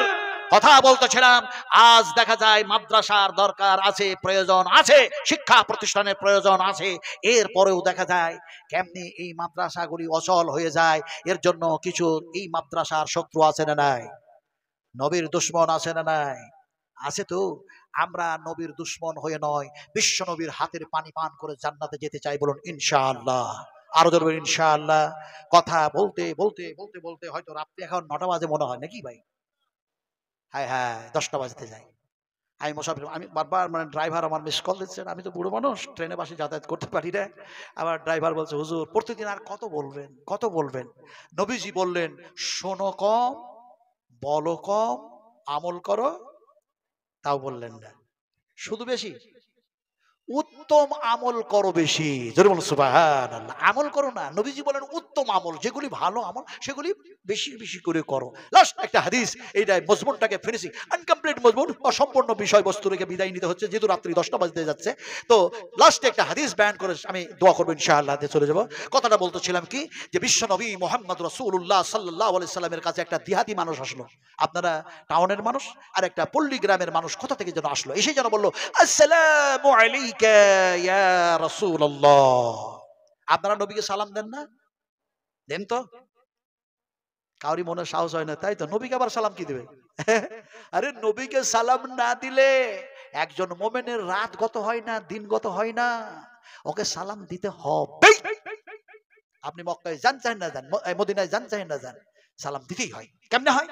কথা বলতেছিলাম, আজ দেখা যায় মাদ্রাসার দরকার আছে, প্রয়োজন আছে, শিক্ষা প্রতিষ্ঠানের প্রয়োজন আছে। এরপরেও দেখা যায় কেমনি এই মাদ্রাসাগুলি অচল হয়ে যায়। এর জন্য কিছু এই মাদ্রাসার শত্রু আছে না নাই? নবীর দুশমন আছে না নাই? আছে তো। আমরা নবীর দুশ্মন হয়ে নয়, বিশ্ব নবীর হাতের পানি পান করে জান্নাতে যেতে চাই, বলুন ইনশাআল্লাহ। আরো ধরবেন ইনশাআল্লাহ। কথা বলতে বলতে বলতে বলতে হয়তো রাত্রি এখন 9টা বাজে মনে হয় নাকি ভাই? হ্যাঁ হ্যাঁ, 10টা বাজতে যায়। আমি মোসাফির, আমি বারবার মানে ড্রাইভার আমার মিস কল দিচ্ছেন, আমি তো বুড়ো মানুষ, ট্রেনে বাসে যাতায়াত করতে পারি না। আবার ড্রাইভার বলছে হুজুর প্রতিদিন আর কত বলবেন কত বলবেন। নবীজি বললেন শোনো কম, বলো কম, আমল করো তাও বললেন না, শুধু বেশি উত্তম আমল করো বেশি। জোরে বলুন সুবহানাল্লাহ। আমল করো না, নবীজি বলেন উত্তম আমল, যেগুলি ভালো আমল সেগুলি বেশি বেশি করে করো। লাস্ট একটা হাদিস, এইটাই মজমুনটাকে ফিনিশিং, আনকমপ্লিট মজমুন, অসম্পূর্ণ বিষয়বস্তু রেখে বিদায় নিতে হচ্ছে, যেহেতু রাত্রি 10টা বাজতে যাচ্ছে। তো লাস্টে একটা হাদিস বয়ান করে আমি দোয়া করবো ইনশাআল্লাহ, চলে যাব। কথাটা বলতেছিলাম কি, যে বিশ্ব নবী মুহাম্মদ রাসূলুল্লাহ সাল্লাল্লাহু আলাইহি সাল্লামের কাছে একটা দিহাতি মানুষ আসলো। আপনারা টাউনের মানুষ আর একটা পল্লী গ্রামের মানুষ কোথা থেকে যেন আসলো, এসে যেন বললো আসসালামু আলাইকা ইয়া রাসূলুল্লাহ। আপনারা নবীকে সালাম দেন না? দেন তো। কাউরি মনে সাহস হয় না, তাই তো, নবীকে আবার সালাম কি দিবে? আরে নবীকে সালাম না দিলে একজন মোমেনের রাত গত হয় না, দিন গত হয় না, ওকে সালাম দিতে হবে। আপনি মক্কায় যান চাই না যান, মদিনায় যান চাই না যান, সালাম দিতেই হয়। কেমনে হয়?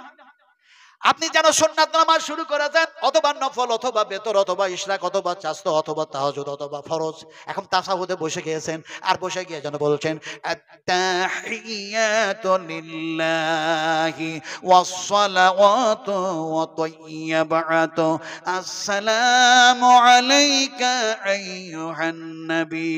আপনি যেন সুন্নাত নামাজ শুরু করে দেন, অথবা নফল, অথবা বেতর, অথবা ইশরাক, অথবা চাস্ত, অথবা তাহাজ্জুদ, অথবা ফরজ। এখন তাসাহুদে বসে গিয়েছেন, আর বসে গিয়ে যেন বলছেন আত্তাহিয়াতু লিল্লাহি ওয়াস সালাওয়াতু ওয়া তাইয়্যিবাতু আসসালামু আলাইকা আইয়ুহান নবী।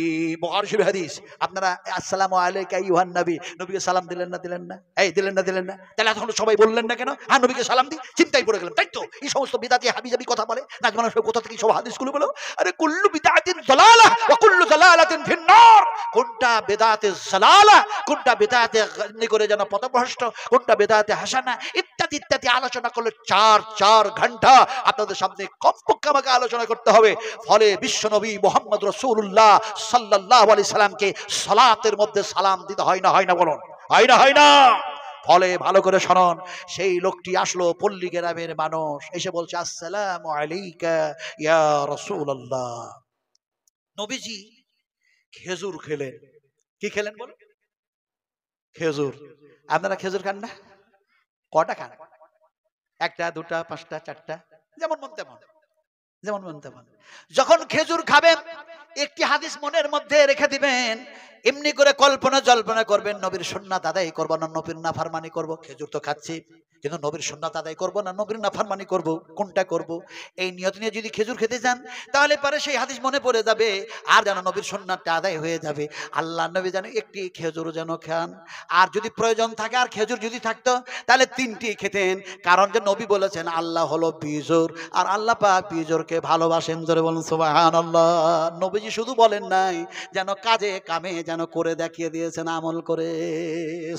বুখারী শরীফ হাদিস। আপনারা আসসালামু আলাইকা আইয়ুহান নবী, নবীকে সালাম দিলেন না দিলেন না? এই দিলেন না দিলেন না? তাহলে এখন সবাই বললেন না কেন? হ্যাঁ নবীকে সালাম দি, চিন্তায় পড়ে গেলাম, তাই তো। এই সমস্ত বিদাতি হাবিজাবি কথা বলে না, মানুষ কোথা থেকে সব হাদিসগুলো বলো। আরে কুল্লু বিদাতিন দালালাহ ওয়া কুল্লু দালালাতিন ফিন্নার। কোনটা বিদাতে জালালা, কোনটা বিদাতে গানি করে যেন পথভ্রষ্ট, কোনটা বিদাতে হাসানা, ইত্যাদি ইত্যাদি আলোচনা করলে 4 ঘন্টা আপনাদের সামনে কমপক্ষে আমাকে আলোচনা করতে হবে। ফলে বিশ্বনবী মুহাম্মদ রাসূলুল্লাহ সাল্লাল্লাহু আলাইহি সাল্লামকে সালাতের মধ্যে সালাম দিতে হয় না, হয় না বলুন? হয় না, হয় না? ফলে ভালো করে শুনুন, সেই লোকটি আসলো, পল্লী গ্রামের মানুষ, এসে বলছে আসসালামু আলাইকা ইয়া রাসূলুল্লাহ। নবীজি খেজুর খেলেন। কি খেলেন বল? খেজুর। আপনারা খেজুর খান না? কটা খান? 1টা 2টা 5টা 4টা, যেমন মন তেমন, যেমন মন তেমন। যখন খেজুর খাবেন একটি হাদিস মনের মধ্যে রেখে দিবেন, এমনি করে কল্পনা জল্পনা করবেন নবীর সুন্নাত আদায় করব না নবীর নাফরমানি করব। খেজুর তো খাচ্ছি, কিন্তু নবীর সুন্নাত আদায় করব না নবীর নাফরমানি করব, কোনটা করব? এই নিয়ত নিয়ে যদি খেজুর খেতে যান, তাহলে পরে সেই হাদিস মনে পড়ে যাবে, আর যেন নবীর সুন্নাতটা আদায় হয়ে যাবে। আল্লাহ নবী যেন একটি খেজুর যেন খান, আর যদি প্রয়োজন থাকে আর খেজুর যদি থাকতো তাহলে 3টি খেতেন। কারণ যে নবী বলেছেন আল্লাহ হলো বিজোর, আর আল্লাহ পাক বিজোরকে ভালোবাসেন। জোরে বলুন সুবহানাল্লাহ। নবীজি শুধু বলেন নাই, যেন কাজে কামে যেন করে দেখিয়ে দিয়েছেন, আমল করে।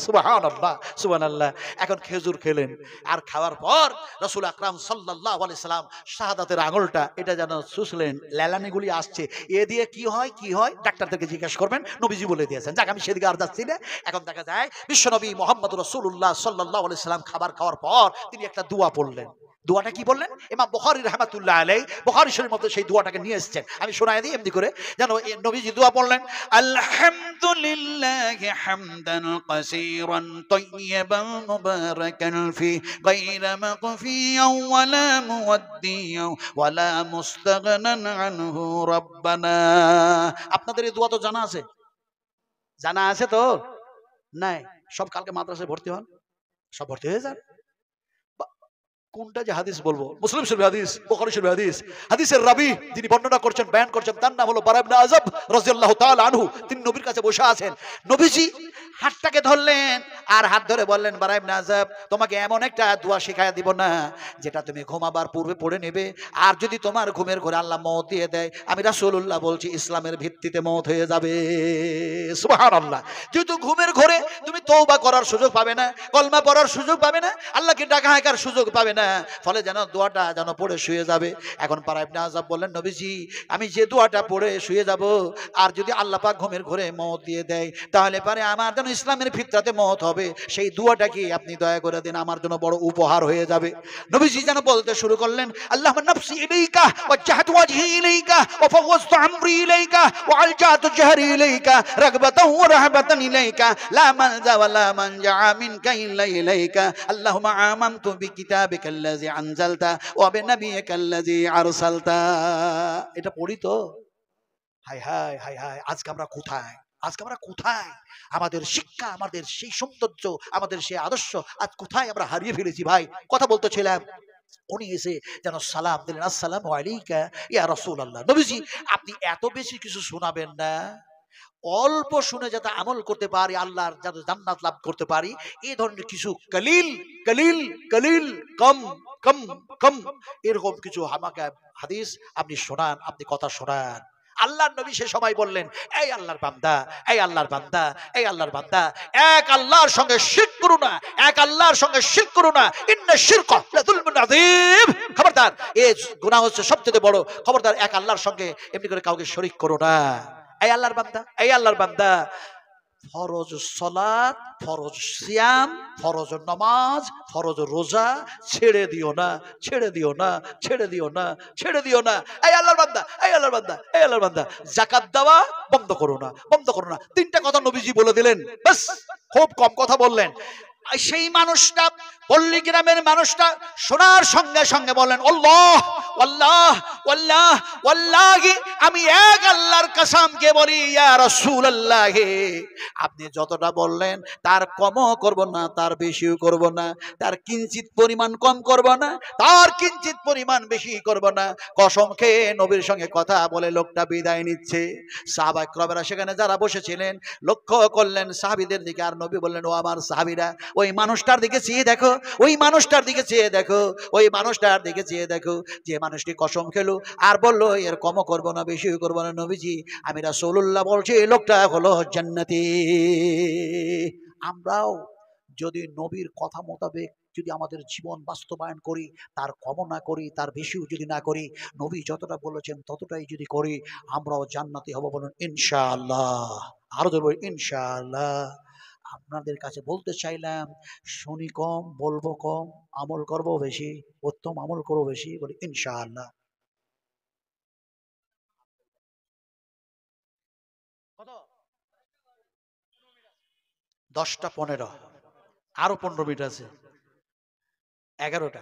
সুবহানাল্লাহ সুবহানাল্লাহ। এখন খেজুর খেলেন, আর খাওয়ার পর রাসূল আকরাম সাল্লাল্লাহু আলাইহি সাল্লাম শাহাদাতের আঙুলটা এটা যেন চুষলেন, লেলানিগুলি আসছে, এ দিয়ে কি হয় কি হয় ডাক্তারদেরকে জিজ্ঞেস করবেন, নবীজি বলে দিয়েছেন। যাক, আমি সেদিকে আর যাচ্ছি না। এখন দেখা যায় বিশ্বনবী মুহাম্মদ রাসূলুল্লাহ সাল্লাল্লাহু আলাইহি সাল্লাম খাবার খাওয়ার পর তিনি একটা দোয়া পড়লেন। দোয়াটা কি বললেন? ইমাম বুখারী রাহমাতুল্লাহ আলাইহি বুখারী শরীফের মধ্যে সেই দোয়াটাকে নিয়ে এসেছেন, আমি শোনায় দিই এমনি করে, যেন নবীজি দোয়া পড়লেন, আলহামদুলিল্লাহি হামদান কাসীরান তাইয়্যিবান মুবারাকান ফি গায়রা মাগফিয়ান ওয়ালা মুওয়াদ্দিয়ান ওয়ালা মুস্তাগনান আনহু রাব্বানা। আপনাদের এই দোয়া তো জানা আছে? জানা আছে তো? নাই? সব কালকে মাদ্রাসায় ভর্তি হন, সব ভর্তি হয়ে যান। কোনটা যে হাদিস বলবো, মুসলিম শরীফ হাদিস, বুখারী শরীফ হাদিস। হাদিসের রাবী যিনি বর্ণনা করছেন, বয়ান করছেন, তার নাম হলো বারা ইবনে আযাব রাদিয়াল্লাহু তাআলা আনহু। তিনি নবীর কাছে বসে আছেন, নবীজি হাতটাকে ধরলেন আর হাত ধরে বললেন, বারা ইবনে আযাব, তোমাকে এমন একটা দোয়া শিখায়া দিব না যেটা তুমি ঘুমাবার পূর্বে পড়ে নেবে, আর যদি তোমার ঘুমের ঘরে আল্লাহ মওত দিয়ে দেয়, আমি রাসূলুল্লাহ বলছি ইসলামের ভিত্তিতে মওত হয়ে যাবে। সুবহানাল্লাহ। যেহেতু ঘুমের ঘরে তুমি তওবা করার সুযোগ পাবে না, কলমা পড়ার সুযোগ পাবে না, আল্লাহকে ডাকা হাঁকার সুযোগ পাবে না, না, ফলে যেন দোয়াটা যেন পড়ে শুয়ে যাবে। এখন বারা ইবনে আযাব বললেন, নবীজি আমি যে দোয়াটা পড়ে শুয়ে যাব, আর যদি আল্লাহ পাক ঘুমের ঘোরে মওত দিয়ে দেয়, তাহলে পারে আমার যেন ইসলামের ফিতরাতে মওত হবে, সেই দোয়াটা কি আপনি দয়া করে দিন, আমার জন্য বড় উপহার হয়ে যাবে। নবীজি যেন বলতে শুরু করলেন, আল্লাহুম্মা নাফসি ইলাইকা ওয়াজজাহতু ওয়াজহি ইলাইকা ওয়া ফাওয়াজতু আমরি ইলাইকা ওয়া আলজাতু জাহরি ইলাইকা রাগবাতান ওয়া রাহবাতান ইলাইকা লা মালজা ওয়া লা মানজা মিনকা ইল্লা ইলাইকা আল্লাহুম্মা আমানতু বিকিতাবিকাল্লাযী আনজালতা ওয়া বিনাবিয়িকাল্লাযী আরসালতা। এটা পড়ি তো, হায় হায় হায় হায়, আজকে আমরা কোথায়, আজকে আমরা কোথায়? আমাদের শিক্ষা, আমাদের সেই সৌন্দর্য, আমাদের সেই আদর্শ আজ কোথায় আমরা হারিয়ে ফেলেছি। ভাই কথা বলতেছিলাম, উনি এসে যেন সালাম দিলেন, আসসালামু আলাইকা ইয়া রাসূলুল্লাহ। নবীজি আপনি এত বেশি কিছু শোনাবেন না, অল্প শুনে যাতে আমল করতে পারি, আল্লাহর যাতে জান্নাত লাভ করতে পারি, এই ধরনের কিছু কলিল কলিল কলিল কম কম কম এরকম কিছু আমাকে হাদিস আপনি শোনান, আপনি কথা শোনান। আল্লাহর নবী সে সময় বললেন, এই আল্লাহর বান্দা, এই আল্লাহর বান্দা, এই আল্লাহর বান্দা, এক আল্লাহর সঙ্গে শিরক করো না, এক আল্লাহর সঙ্গে শিরক করো না, ইন্না শিরকা লাযুলমুন আযীম। খবরদার, এই গুনাহ হচ্ছে সবচেয়ে বড়। খবরদার, এক আল্লাহর সঙ্গে এমনি করে কাউকে শরীক করো না। এই আল্লাহর বান্দা, এই আল্লাহর বান্দা, ফরজ সালাত, ফরজ সিয়াম, ফরজ নামাজ, ফরজ রোজা ছেড়ে দিও না, ছেড়ে দিও না, ছেড়ে দিও না, ছেড়ে দিও না। এই আল্লাহর বান্দা, এই আল্লাহর বান্দা, এই আল্লাহর বান্দা, যাকাত দেওয়া বন্ধ করো না, বন্ধ করো না। তিনটা কথা নবীজি বলে দিলেন, বাস, খুব কম কথা বললেন। সেই মানুষটা, পল্লী গ্রামের মানুষটা শোনার সঙ্গে সঙ্গে বলেন, আল্লাহ আল্লাহ আল্লাহ ওয়াল্লাহি, আমি এক আল্লাহর কসমকে বলি ইয়া রাসূলুল্লাহ, আপনি যতটা বললেন তার কমও করব না, তার বেশিও করব না, তার কিঞ্চিত পরিমাণ কম করব না, তার কিঞ্চিত পরিমাণ বেশি করব না। কসম খেয়ে নবীর সঙ্গে কথা বলে লোকটা বিদায় নিচ্ছে। সাহাবা একরামরা সেখানে যারা বসেছিলেন লক্ষ্য করলেন সাহাবীদের দিকে, আর নবী বললেন, ও আমার সাহাবীরা, ওই মানুষটার দিকে চেয়ে দেখো, ওই মানুষটার দিকে চেয়ে দেখো, ওই মানুষটার দিকে চেয়ে দেখো, যে মানুষটি কসম খেলো আর বললো এর কমও করবো না, বেশিও করবো না। নবীজি আমি রাসূলুল্লাহ বলছি, এই লোকটা হলো জান্নাতি। আমরাও যদি নবীর কথা মোতাবেক যদি আমাদের জীবন বাস্তবায়ন করি, তার কমও না করি, তার বেশিও যদি না করি, নবী যতটা বলেছেন ততটাই যদি করি, আমরাও জান্নাতি হব, বলুন ইনশাআল্লাহ। আরো ধরবো ইনশাআল্লাহ। আপনাদের কাছে বলতে চাইলাম, শুনি কম, বলবো কম, আমল করবো বেশি, উত্তম আমল করবো বেশি, বলি ইনশাআল্লাহ। 10টা 15, আরো 15 মিনিট আছে, 11টা,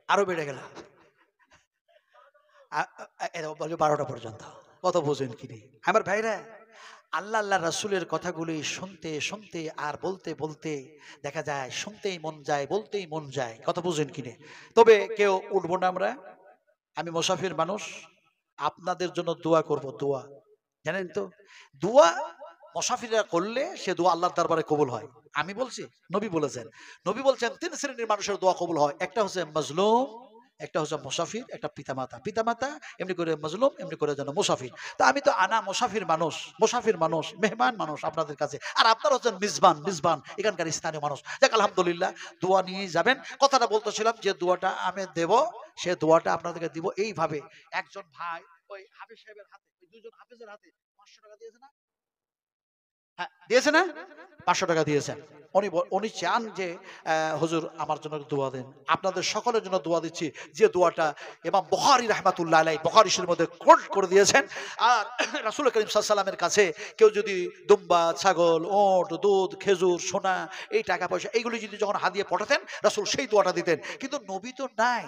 আরো বেড়ে গেল, 12টা পর্যন্ত। কত বোঝেন কি নেই আমার ভাইরা? আল্লাহ আল্লাহ রাসূলের কথাগুলি শুনতে শুনতে আর বলতে বলতে দেখা যায় শুনতেই মন যায়, বলতেই মন যায়। কথা বুঝেন কিনে? তবে কেউ উঠবো না আমরা, আমি মুসাফির মানুষ, আপনাদের জন্য দোয়া করব। দোয়া জানেন তো, দোয়া মুসাফিররা করলে সে দোয়া আল্লাহর দরবারে কবুল হয়। আমি বলছি, নবী বলেছেন, নবী বলছেন 3 শ্রেণীর মানুষের দোয়া কবুল হয়। একটা হচ্ছে মাজলুম, একটা হচ্ছে মুসাফির, একটা পিতামাতা। পিতামাতা এমনি করে মাজলুম, এমনি করে যেন মুসাফির। তা আমি তো আনা মুসাফির মানুষ, মুসাফির মানুষ, মেহমান মানুষ আপনাদের কাছে, আর আপনারা হচ্ছেন মিজবান, মিজবান এখানকার স্থানীয় মানুষ। যাক আলহামদুলিল্লাহ, দোয়া নিয়ে যাবেন। কথাটা বলতেছিলাম যে দোয়াটা আমি দেব, সে দোয়াটা আপনাদেরকে দিব এইভাবে। একজন ভাই ওই হাফিজ সাহেবের হাতে, ওই দুজন হাফিজের হাতে 500 টাকা দিয়েছে না? হ্যাঁ দিয়েছে না? 500 টাকা দিয়েছেন। উনি চান যে হুজুর আমার জন্য দোয়া দেন। আপনাদের সকলের জন্য দোয়া দিচ্ছি, যে দোয়াটা ইমাম বুখারী রাহমাতুল্লাহ আলাইহি বুখারী শরীফের মধ্যে কোট করে দিয়েছেন। আর রাসূল করিম সাল্লাল্লাহু আলাইহি ওয়াসাল্লামের কাছে কেউ যদি দুম্বা, ছাগল, ওট, দুধ, খেজুর, সোনা, এই টাকা পয়সা এইগুলি যদি যখন হাদিয়া পাঠাতেন, রাসূল সেই দোয়াটা দিতেন। কিন্তু নবী তো নাই।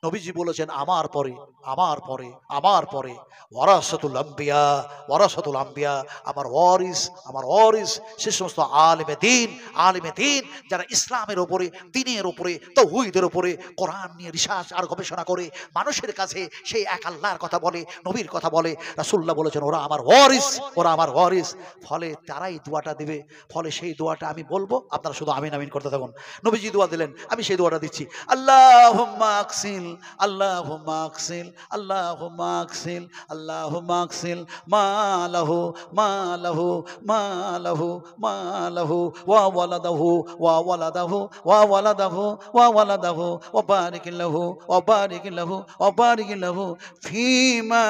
নবীজি বলেছেন, আমার পরে, আমার পরে, আমার পরে ওয়ারাসাতুল আম্বিয়া, ওয়ারাসাতুল আম্বিয়া, আমার ওয়ারিস, আমার ওয়ারিস সে সমস্ত আলেমে দ্বীন, আলেমে দ্বীন যারা ইসলামের উপরে, দ্বীনের উপরে, তাওহীদের উপরে কোরআন নিয়ে রিসার্চ আর গবেষণা করে মানুষের কাছে সেই এক আল্লাহর কথা বলে, নবীর কথা বলে। রাসূলুল্লাহ বলেছেন, ওরা আমার ওয়ারিস, ওরা আমার ওয়ারিস। ফলে তারাই দোয়াটা দিবে। ফলে সেই দোয়াটা আমি বলবো, আপনারা শুধু আমিন আমিন করতে থাকুন। নবীজি দোয়া দিলেন, আমি সেই দোয়াটা দিচ্ছি। আল্লাহুম্মা আকসিন আকসিল আল্লাহুম্মা আকসিল আল্লাহুম্মা আকসিল আল্লাহুম্মা আকসিল মালাহু মালাহু মালাহু মালাহু ওয়া ওয়ালাদাহু ওয়া ওয়ালাদাহু ওয়া ওয়ালাদাহু ওয়া ওয়ালাদাহু ওয়া বারিক লাহু ওয়া বারিক লাহু ওয়া বারিক লাহু ফিমা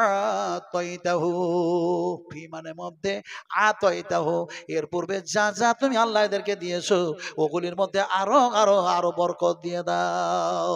আতাইতাহু, ফি মানে মধ্যে, আতাইতাহু এর পূর্বে যা যা তুমি আল্লাহ এদেরকে দিয়েছো ওগুলির মধ্যে আরো আরো আরো বরকত দিয়ে দাও।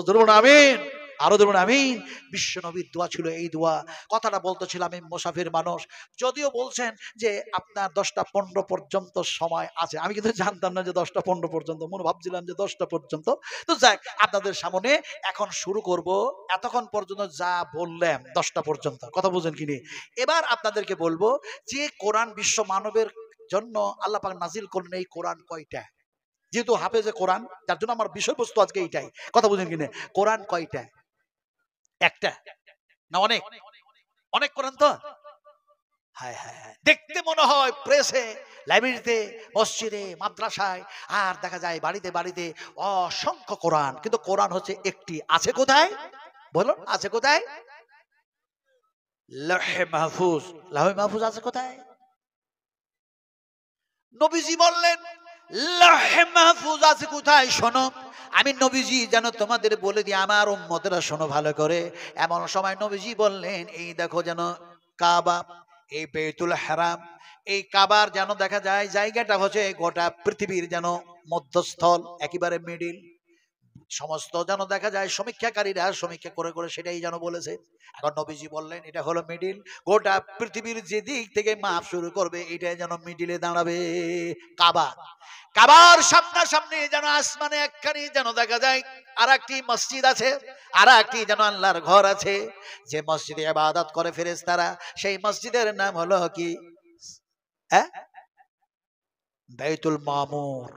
ধরুন আমিন, আরো ধরুন আমিন। বিশ্ব নবীর দোয়া ছিল এই দোয়া। কথাটা বলতেছিলাম আমি মুসাফির মানুষ, যদিও বলছেন যে আপনার 10টা 15 পর্যন্ত সময় আছে, আমি কিন্তু জানতাম না যে 10টা 15 পর্যন্ত, মনে ভাবছিলাম যে 10টা পর্যন্ত। তো যাক, আপনাদের সামনে এখন শুরু করব। এতক্ষণ পর্যন্ত যা বললাম 10টা পর্যন্ত, কথা বুঝেন কিনি। এবার আপনাদেরকে বলবো যে কোরআন বিশ্ব মানবের জন্য আল্লাহ পাক নাজিল করলেন, এই কোরআন কয়টা? যেহেতু হাফেজে কোরআন, যার জন্য আমার বিষয়বস্তু আজকে এইটাই, কথা বুঝেন কিনা। কোরআন কয়টা? একটা না অনেক? অনেক কোরআন তো। হায় হায় হায়, দেখতে মনে হয় প্রেসে, লাইব্রেরিতে, মসজিদে, মাদ্রাসায়, আর দেখা যায় বাড়িতে বাড়িতে অসংখ্য কোরআন, কিন্তু কোরআন হচ্ছে একটি। আছে কোথায় বলুন? আছে কোথায়? লৌহে মাহফুজ। লৌহে মাহফুজ আছে কোথায়? নবীজি বললেন লৌহে মাহফুজ আছে কোথায় শোনো। আমি নবীজি যেন তোমাদের বলে দিই, আমার উম্মতেরা শোনো ভালো করে। এমন সময় নবীজি বললেন, এই দেখো যেন কাবা, এই বাইতুল হারাম, এই কাবার যেন দেখা যায় জায়গাটা হচ্ছে গোটা পৃথিবীর যেন মধ্যস্থল, একেবারে মিডিল। সমস্ত যেন দেখা যায় সমীক্ষাকারীরা সমীক্ষা করে করে সেটাই যেন বলেছে। এখন নবীজি বললেন এটা হলো মিডিল, গোটা পৃথিবীর যে দিক থেকে মাপ শুরু করবে এটাই যেন মিডিলে দাঁড়াবে কাবা। কাবার সামনাসামনি যেন আসমানে একখানি যেন দেখা যায় আর একটি মসজিদ আছে, আর একটি যেন আল্লাহর ঘর আছে, যে মসজিদে ইবাদত করে ফেরেশতারা। সেই মসজিদের নাম হলো কি? বাইতুল মামুর।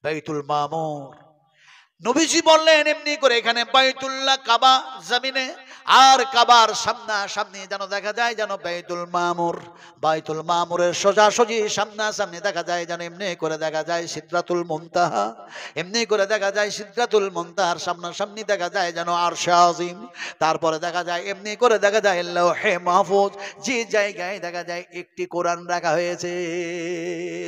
বাইতুল মামুর। নবীজি বললেন এমনি করে এখানে বাইতুল্লাহ কাবা জমিনে, আর কাবার সামনাসামনি যেন দেখা যায় যেন বাইতুল মামুর। বাইতুল মামুরের সোজাসুজি সামনাসামনি দেখা যায় যেন এমনি করে দেখা যায় সিদরাতুল মুনতাহা। এমনি করে দেখা যায় সিদরাতুল মুনতাহার সামনাসামনি দেখা যায় যেন আরশে আজিম। তারপরে দেখা যায় এমনি করে দেখা যায় লৌহে মাহফুজ, যে জায়গায় দেখা যায় একটি কোরআন রাখা হয়েছে।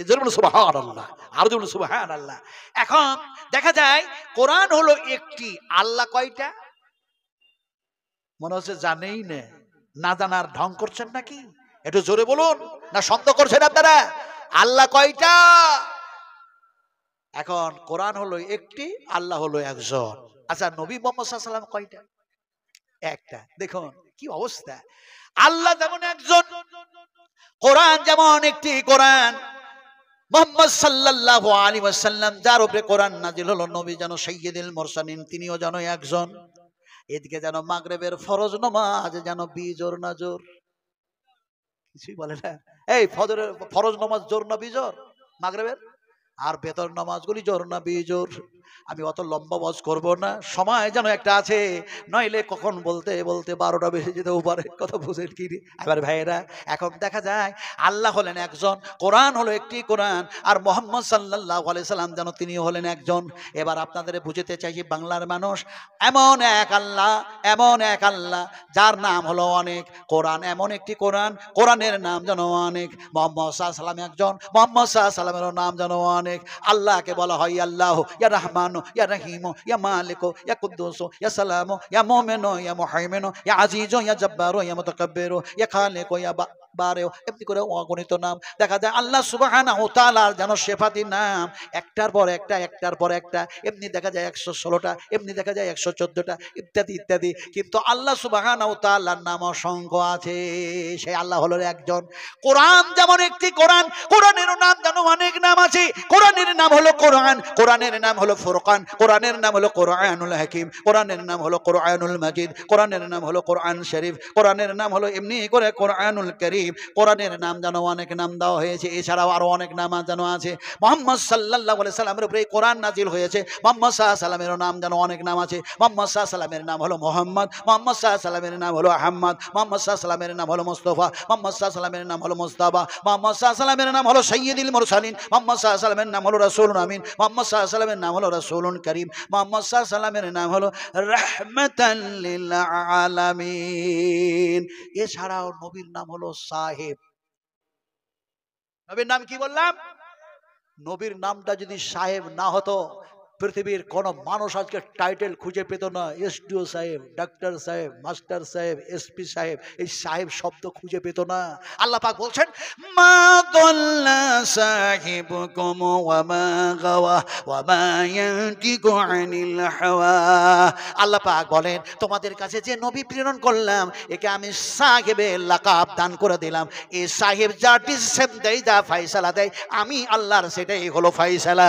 জোরে বলুন সুবহানাল্লাহ, আর জোরে বলুন সুবহানাল্লাহ। এখন দেখা যায় কোরআন হলো একটি, আল্লাহ কয়টা? মনে হচ্ছে জানেই না, না জানার ঢং করছেন নাকি? একটু জোরে বলুন, না সন্দেহ করছেন আপনারা? আল্লাহ কয়টা? এখন কোরআন হলো একটি, আল্লাহ হলো একজন। আচ্ছা, নবী মুহাম্মদ সাল্লাল্লাহু আলাইহি ওয়াসাল্লাম কয়টা? একটা। দেখুন কি অবস্থা। আল্লাহ যেমন একজন, কোরআন যেমন একটি। কোরআন মুহাম্মদ সাল্লাল্লাহু আলাইহি ওয়াসাল্লাম যার উপরে কোরআন নাজিল হলো, নবী যেন সাইয়্যিদুল মুরসালিন, তিনিও যেন একজন। এদিকে যেন মাগরিবের ফরজ নামাজ যেন বিজোর না জোর? কিছুই বলে না। এই ফজরের ফরজ নামাজ জোর না বিজোর? মাগরিবের আর বেতর নামাজগুলি জোর না বিজোর? আমি অত লম্বা ওয়াজ করব না, সময় যেন একটা আছে, নইলে কখন বলতে বলতে 12টা বেজে যেতেও পারে, কথা বুঝেন কি? এবার ভাইয়েরা, এখন দেখা যায় আল্লাহ হলেন একজন, কোরআন হলো একটি কোরআন, আর মুহাম্মদ সাল্লাল্লাহু আলাইহি সাল্লাম যেন তিনিও হলেন একজন। এবার আপনাদের বুঝতে চাইছি বাংলার মানুষ, এমন এক আল্লাহ, এমন এক আল্লাহ যার নাম হলো অনেক। কোরআন এমন একটি কোরআন, কোরআনের নাম যেন অনেক। মুহাম্মদ সাল্লাল্লাহু আলাইহি সাল্লাম একজন, মুহাম্মদ সাল্লাল্লাহু আলাইহি সাল্লামের নাম যেন অনেক। আল্লাহকে বলা হয় আল্লাহ, ইয়া রহমান, ইয়া রহিম, ইয়া মালিক, ইয়া কুদ্দুস, ইয়া সালাম, ইয়া মুমিন, ইয়া মুহাইমিন, ইয়া আজিজ, ইয়া জব্বার, ইয়া মুতাকাব্বির, ইয়া খালিক, ইয়া বারে। এমনি করে অগণিত নাম দেখা যায় আল্লাহ সুবহানাহু ওয়া তাআলার যেন সিফাতি নাম একটার পর একটা, একটার পর একটা। এমনি দেখা যায় 116টা, এমনি দেখা যায় 114টা, ইত্যাদি ইত্যাদি। কিন্তু আল্লাহ সুবহানাহু ওয়া তাআলার নাম অসংখ্য আছে। সেই আল্লাহ হলো একজন। কোরআন যেমন একটি কোরআন, কোরআনের নাম যেন অনেক নাম আছে। কোরআনের নাম হলো কোরআন, কোরআনের নাম হলো ফুরকান, কোরআনের নাম হলো কোরআনুল হাকিম, কোরআনের নাম হলো কোরআনুল মাজিদ, কোরআনের নাম হলো কোরআন শরীফ, কোরআনের নাম হলো এমনি করে কোরআনুল কারীম। করিম। কোরআনের নাম যেন অনেক নাম দেওয়া হয়েছে, এছাড়াও আরো অনেক নাম যেন আছে। মুহাম্মদ সাল্লাল্লাহু আলাইহি সাল্লামের উপরে কোরআন নাজিল হয়েছে, মুহাম্মদ সাল্লাল্লাহু আলাইহি সাল্লামের নাম যেন অনেক নাম আছে। মুহাম্মদ সাল্লাল্লাহু আলাইহি সাল্লামের নাম হলো মুহাম্মদ, মুহাম্মদ সাল্লাল্লাহু আলাইহি সাল্লামের নাম হলো আহমদ, মুহাম্মদ সাল্লাল্লাহু আলাইহি সাল্লামের নাম হলো মুস্তাফা, মুহাম্মদ সাল্লাল্লাহু আলাইহি সাল্লামের নাম হলো মুস্তাবা, মুহাম্মদ সাল্লাল্লাহু আলাইহি সাল্লামের নাম হলো সাইয়্যিদুল মুরসালিন, মুহাম্মদ সাল্লাল্লাহু আলাইহি সাল্লামের নাম হলো রাসূলুন আমিন, মুহাম্মদ সাল্লাল্লাহু আলাইহি সাল্লামের নাম হলো রাসূলুন কারীম, মুহাম্মদ সাল্লাল্লাহু আলাইহি সাল্লামের নাম হলো রাহমাতাল লিল আলামিন। এছাড়াও নবীর নাম হলো সাহেব। নবীর নাম কি বললাম? নবীর নামটা যদি সাহেব না হতো, পৃথিবীর কোন মানুষ আজকে টাইটেল খুঁজে পেত না। এসডিও সাহেব, ডাক্তার সাহেব, মাস্টার সাহেব, এসপি সাহেব, এই সাহেব শব্দ খুঁজে পেত না। আল্লাহ পাক বলছেন, মা দাল্লা সাহিবুকুম ওয়া মা গাওয়া ওয়া মা ইয়ানতিকু আনিল হাওয়া। আল্লাহ পাক বলেন, তোমাদের কাছে যে নবী প্রেরণ করলাম, একে আমি সাহেবের লাকাব দান করে দিলাম। এই সাহেব যা ডিসিশন দেয়, যা ফয়সালা দেয়, আমি আল্লাহর সেটাই হলো ফয়সালা।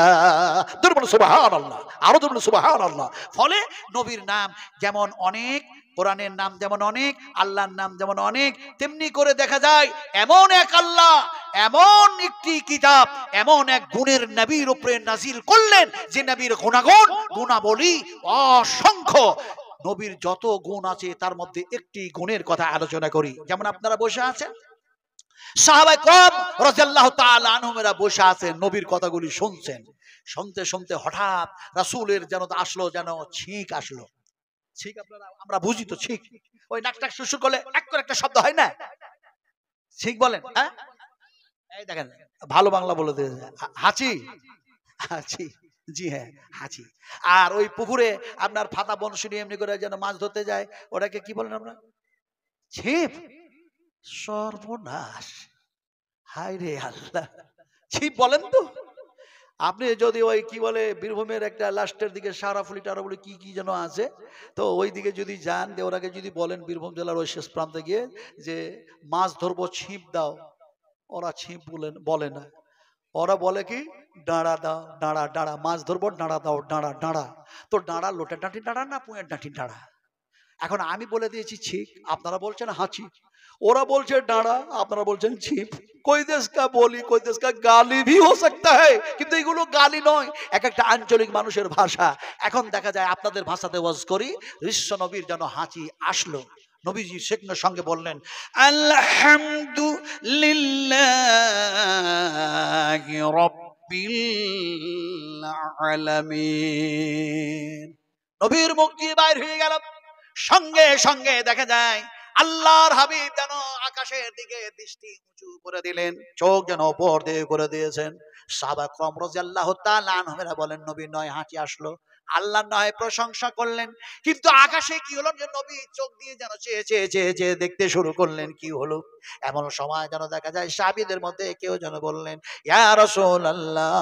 দুর্বল সুবহানাল্লাহ, আরো দুর্বল সুবহানাল্লাহ। ফলে নবীর নাম যেমন অনেক, কোরআনের নাম যেমন অনেক, আল্লাহর নাম যেমন অনেক, তেমনি করে দেখা যায় এমন এক আল্লাহ, এমন একটি কিতাব, এমন এক গুণের নবীর উপরে নাজিল করলেন, যে নবীর গুণাগুণ, গুণাবলী অসংখ্য। নবীর যত গুণ আছে তার মধ্যে একটি গুণের কথা আলোচনা করি। যেমন আপনারা বসে আছেন, সাহাবায়ে কেরাম রাদিয়াল্লাহু তাআলা আনহুরা বসে আছেন, নবীর কথাগুলি শুনছেন। শুনতে শুনতে হঠাৎ রাসূলের যেন আসলো, যেন ছিক আসলো। ছিক আপনারা, আমরা বুঝি তো ছিক, ওই নাকটাক শুশুর করলে এক করে একটা শব্দ হয় না, ছিক বলেন। হ্যাঁ, এই দেখেন ভালো বাংলা বলে দিয়েছে, হাঁচি। হাঁচি, জি হ্যাঁ, হাঁচি। আর ওই পুকুরে আপনার ফাতা বনশুনি এমনি করে যেন মাছ ধরতে যায়, ওটাকে কি বলেন আমরা? ছিপ। সর্বনাশ, হায় রে আল্লাহ, ছিপ বলেন তো। আপনি যদি ওই কি বলে বীরভূমের একটা লাস্টের দিকে সারাফুলি টারাফুলি কি কি যেন আছে, তো ওই দিকে যদি যান, ওরাকে যদি বলেন বীরভূম জেলার ওই শেষ প্রান্তে গিয়ে যে মাছ ধরবো ছিপ দাও, ওরা ছিপ বলে না, ওরা বলে কি ডাঁড়া দাও, ডাঁড়া ডাঁড়া, মাছ ধরবো ডাঁড়া দাও, ডাঁড়া ডাঁড়া। তো ডাঁড়া লোটের ডাঁটি ডাঁড়া না পুঁয়ের ডাঁটি ডাঁড়া? এখন আমি বলে দিয়েছি ছিক, আপনারা বলছেন হাঁচি, ওরা বলছে ডাঁড়া, আপনারা বলছেন ছিপ। कोई देश का बोली, कोई देश का गाली भी हो सकता है, কিন্তু এগুলো গালি নয়, এক একটা আঞ্চলিক মানুষের ভাষা। এখন দেখা যায় আপনাদের ভাষাতে ওয়াজ করি, বিশ্ব নবীর যেন হাঁচি আসলো। নবীজি সেখানে সঙ্গে বললেন, আলহামদুলিল্লাহি রাব্বিল আলামিন। নবীর মুখ দিয়ে বাইর হয়ে গেল, সঙ্গে সঙ্গে দেখা যায় আল্লাহর হাবিব যেন আকাশের দিকে দৃষ্টি উঁচু করে দিলেন, চোখ যেন উপর দিয়ে করে দিয়েছেন। সাহাবায়ে কেরাম রাদিয়াল্লাহু তাআলা আনহুরা বলেন, নবী নয় হাঁচি আসলো, আল্লাহ নয় প্রশংসা করলেন, কিন্তু আকাশে কি হলো যে নবী চোখ দিয়ে যেন চেয়ে চেয়ে চেয়ে চেয়ে দেখতে শুরু করলেন। কি হলো? এমন সময় যেন দেখা যায় সাহাবীদের মধ্যে কেউ যেন বললেন, ইয়া রাসূলুল্লাহ,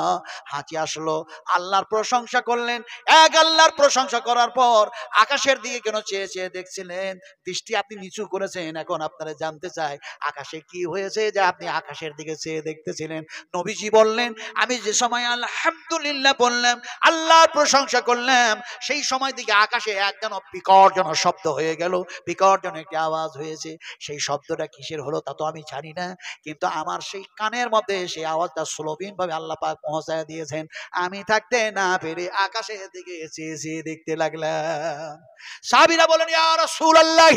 হাঁচি আসলো। আল্লাহর প্রশংসা করলেন। এক আল্লাহর প্রশংসা করার পর আকাশের দিকে কেন চেয়ে চেয়ে দেখছিলেন? দৃষ্টি আপনি নিচু করেছেন। এখন আপনারা জানতে চাই আকাশে কি হয়েছে যে আপনি আকাশের দিকে চেয়ে দেখতেছিলেন? নবীজি বললেন, আমি যে সময় আলহামদুলিল্লাহ বললাম, আল্লাহর প্রশংসা করলাম, সেই সময় দিকে আকাশে এক যেন বিকট যেন শব্দ হয়ে গেল, বিকট যেন একটি আওয়াজ হয়েছে। সেই শব্দটা কিসের হলো তা তো আমি জানি না, কিন্তু আমার সেই কানের মধ্যে সেই আওয়াজটা স্লোবিন ভাবে আল্লাহ পাক পৌঁছায় দিয়েছেন। আমি থাকতে না পেরে আকাশের দিকে চেয়ে চেয়ে দেখতে লাগলাম। সাহাবীরা বলেন, ইয়া রাসূলুল্লাহ,